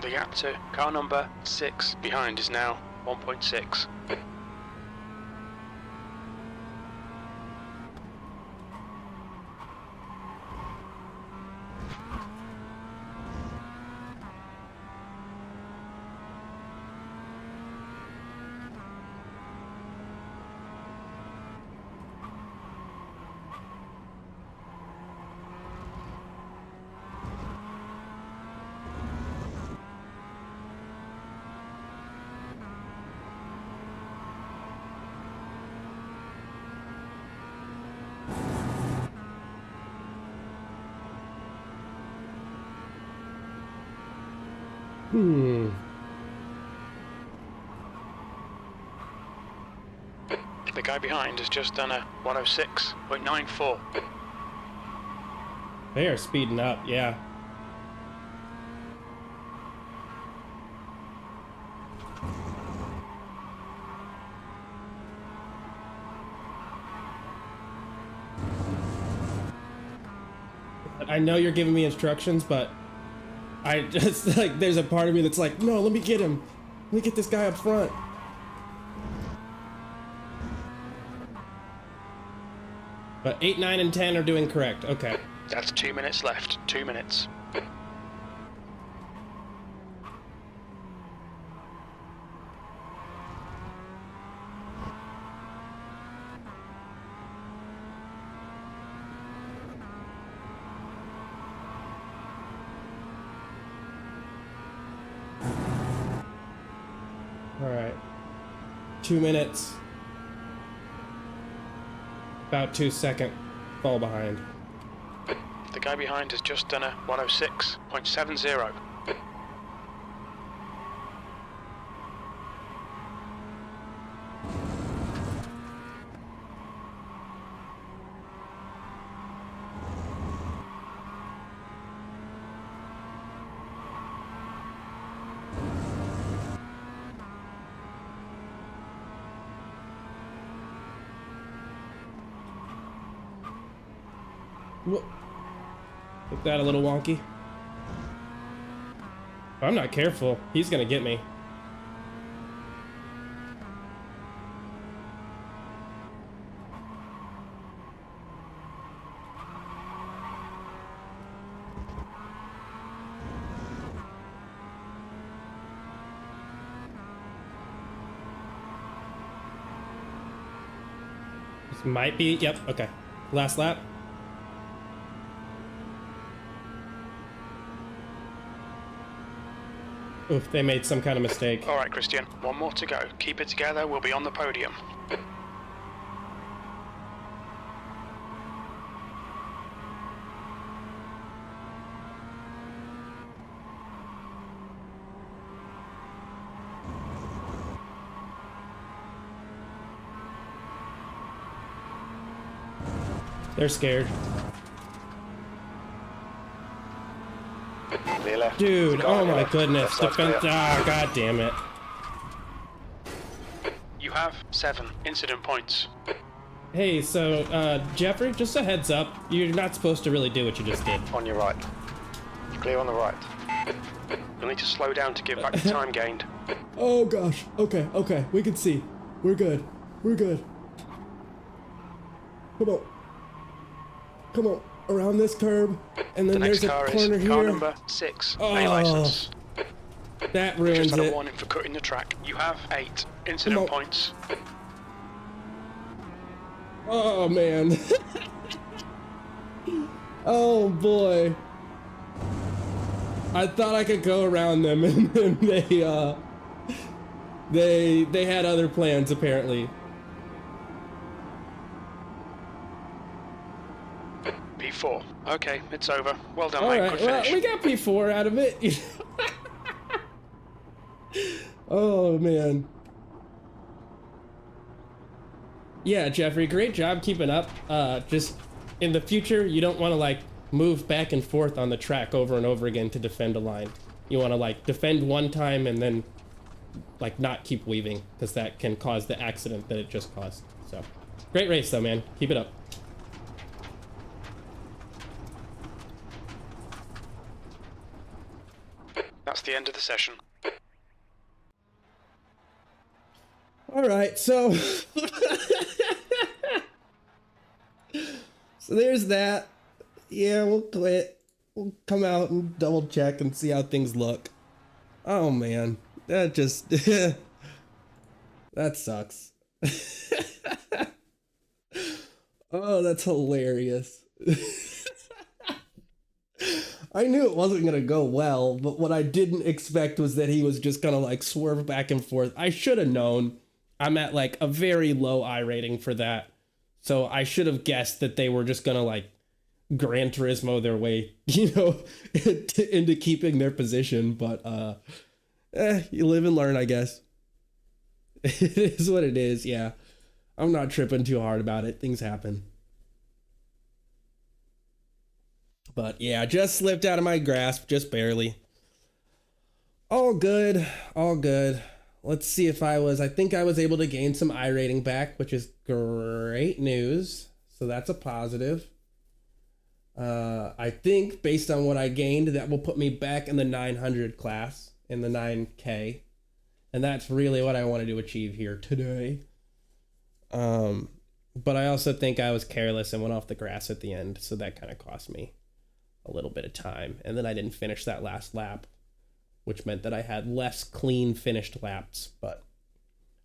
The gap to car number 6 behind is now 1.6. The guy behind has just done a 106.94. They are speeding up, yeah. I know you're giving me instructions, but I just, like, there's a part of me that's like, no, let me get him. Let me get this guy up front. But 8, 9, and 10 are doing correct. Okay. That's 2 minutes left. 2 minutes. All right. 2 minutes. About 2 second fall behind. The guy behind has just done a 106.70. Whoa. Look that a little wonky. If I'm not careful, he's gonna get me. This might be, yep, okay. Last lap. Oof, they made some kind of mistake. All right, Christian, one more to go. Keep it together, we'll be on the podium. They're scared. Clear left. Dude, There's a guy oh on your my left. goodness. Left side's Defense, clear. ah, god damn it. You have 7 incident points. Hey, so, Jeffrey, just a heads up. You're not supposed to really do what you just did. On your right. Clear on the right. You'll need to slow down to give back the time gained. Oh gosh. Okay, okay. We can see. We're good. We're good. Come on. Come on. Around this curb. And The then next there's a car corner is here. car number 6, Oh, A license. That Just ruins had a it. warning for cutting the track. You have 8 incident on. points. Oh man. Oh boy. I thought I could go around them and then they had other plans apparently. P4. Okay, it's over. Well done, All mate. right, Good well, finish. we got P4 out of it. Oh man. Yeah, Jeffrey, great job keeping up. Just in the future, you don't want to like move back and forth on the track over and over again to defend a line. You want to like defend one time and then like not keep weaving, because that can cause the accident that it just caused. So great race though, man. Keep it up. That's the end of the session. All right, so so there's that. Yeah, we'll quit. We'll come out and double check and see how things look. Oh man, that just that sucks. Oh, that's hilarious. I knew it wasn't gonna go well, but what I didn't expect was that he was just gonna like swerve back and forth. I should have known. I'm at like a very low I rating for that. So I should have guessed that they were just gonna like Gran Turismo their way, you know, into keeping their position. But you live and learn, I guess. It is what it is, yeah. I'm not tripping too hard about it. Things happen. But yeah, just slipped out of my grasp, just barely. All good, all good. Let's see if I think I was able to gain some I rating back, which is great news. So that's a positive. I think based on what I gained, that will put me back in the 900 class, in the 9K. And that's really what I wanted to achieve here today. But I also think I was careless and went off the grass at the end. So that kind of cost me a little bit of time. And then I didn't finish that last lap, which meant that I had less clean finished laps. But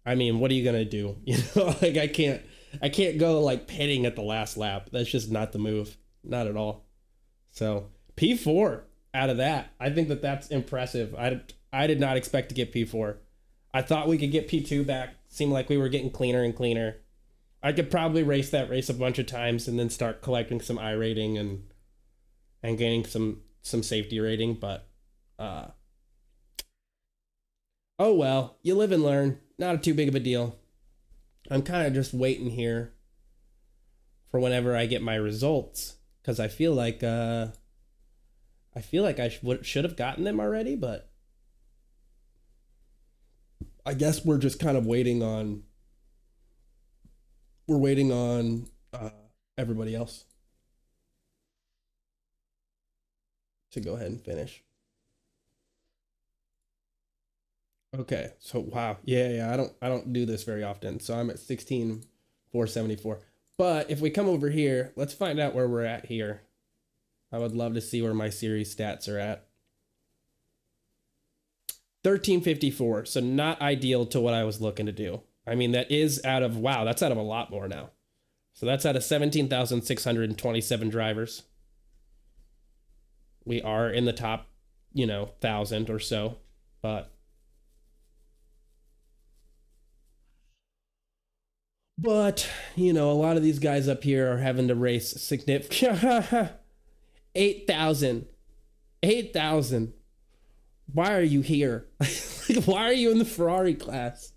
I mean, what are you gonna do? You know, like I can't go like pitting at the last lap. That's just not the move, not at all. So P4 out of that, I think that that's impressive. I did not expect to get P4. I thought we could get P2 back. Seemed like we were getting cleaner and cleaner. I could probably race that race a bunch of times and then start collecting some I rating and gaining some safety rating, but oh well, you live and learn. Not too big of a deal. I'm kind of just waiting here for whenever I get my results, because I feel like I should have gotten them already, but I guess we're just kind of waiting on everybody else to go ahead and finish. Okay, so wow, yeah, I don't do this very often, so I'm at 16,474. But if we come over here, let's find out where we're at here. I would love to see where my series stats are at. 1354, so not ideal to what I was looking to do. I mean, that is out of, wow, that's out of a lot more now. So that's out of 17,627 drivers. We are in the top, 1,000 or so, but a lot of these guys up here are having to race significant 8,000. Why are you here? Like, why are you in the Ferrari class?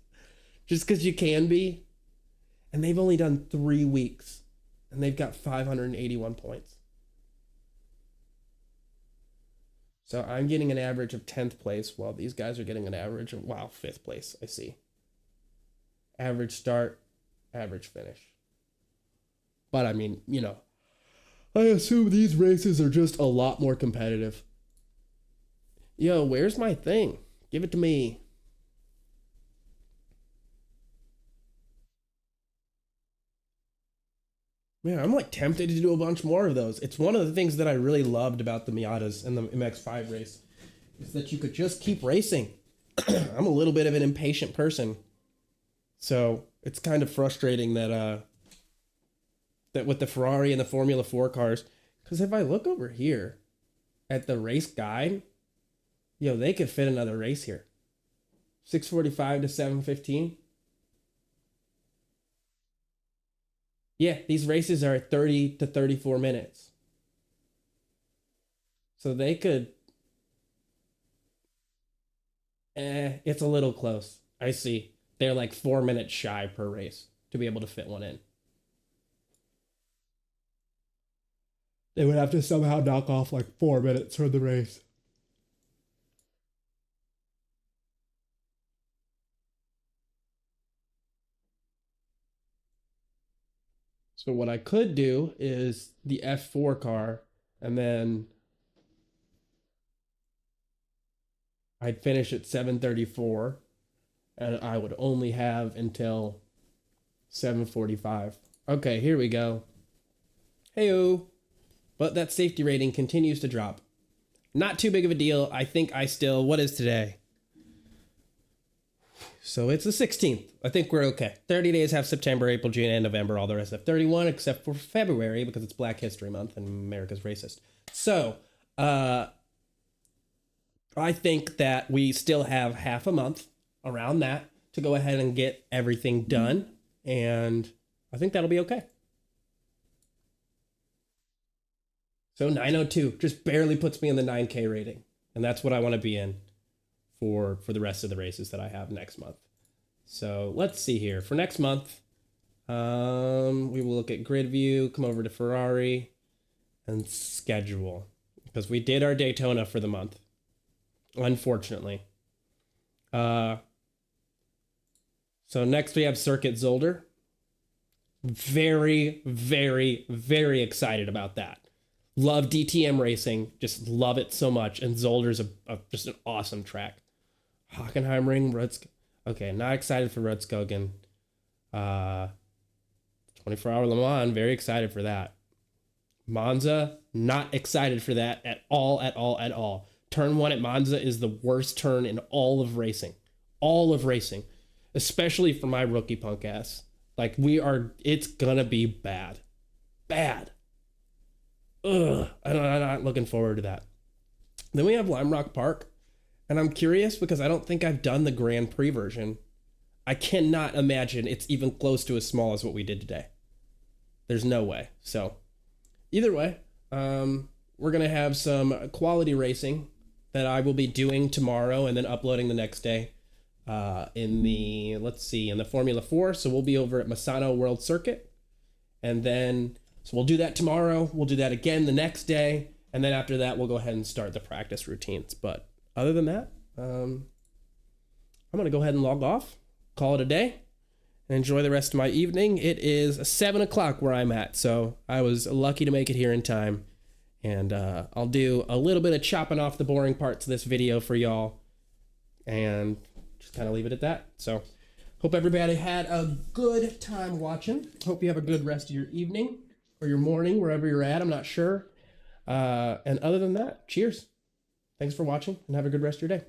Just because you can be? And they've only done 3 weeks, and they've got 581 points. So I'm getting an average of 10th place, while these guys are getting an average of, wow, 5th place. I see. Average start, average finish. But I mean, I assume these races are just a lot more competitive. Yo, where's my thing? Give it to me. Man, I'm like tempted to do a bunch more of those. It's one of the things that I really loved about the Miatas and the MX-5 race, is that you could just keep racing. I'm a little bit of an impatient person. So it's kind of frustrating that that with the Ferrari and the Formula 4 cars, because if I look over here at the race guide, they could fit another race here. 645 to 715. Yeah, these races are 30 to 34 minutes. So they could... it's a little close. I see. They're like 4 minutes shy per race to be able to fit one in. They would have to somehow knock off like 4 minutes from the race. So what I could do is the F4 car, and then I'd finish at 734, and I would only have until 745. Okay, here we go. Heyo. But that safety rating continues to drop. Not too big of a deal. I think I still, what is today? So it's the 16th. I think we're okay. 30 days have September, April, June, and November. All the rest have 31, except for February, because it's Black History Month and America's racist. So, I think that we still have half a month around that to go ahead and get everything done. And I think that'll be okay. So 902 just barely puts me in the 9K rating. And that's what I want to be in for the rest of the races that I have next month. So let's see here. For next month, we will look at grid view, come over to Ferrari, and schedule. Because we did our Daytona for the month, unfortunately. So next we have Circuit Zolder. Very, very, very excited about that. Love DTM racing, just love it so much. And Zolder's just an awesome track. Hockenheimring, okay, not excited for Rudskogen. 24-hour Le Mans, very excited for that. Monza, not excited for that at all. Turn 1 at Monza is the worst turn in all of racing. All of racing. Especially for my rookie punk ass. Like, it's gonna be bad. Bad. Ugh, I'm not looking forward to that. Then we have Lime Rock Park. And I'm curious because I don't think I've done the Grand Prix version. I cannot imagine it's even close to as small as what we did today. There's no way. So either way, we're going to have some quality racing that I will be doing tomorrow and then uploading the next day in the, in the Formula 4. So we'll be over at Misano World Circuit. And then, so we'll do that tomorrow. We'll do that again the next day. And then after that, we'll go ahead and start the practice routines. But other than that, I'm going to go ahead and log off, call it a day, and enjoy the rest of my evening. It is 7 o'clock where I'm at, so I was lucky to make it here in time. And I'll do a little bit of chopping off the boring parts of this video for y'all and just kind of leave it at that. So hope everybody had a good time watching. Hope you have a good rest of your evening or your morning, wherever you're at. I'm not sure. And other than that, cheers. Thanks for watching and have a good rest of your day.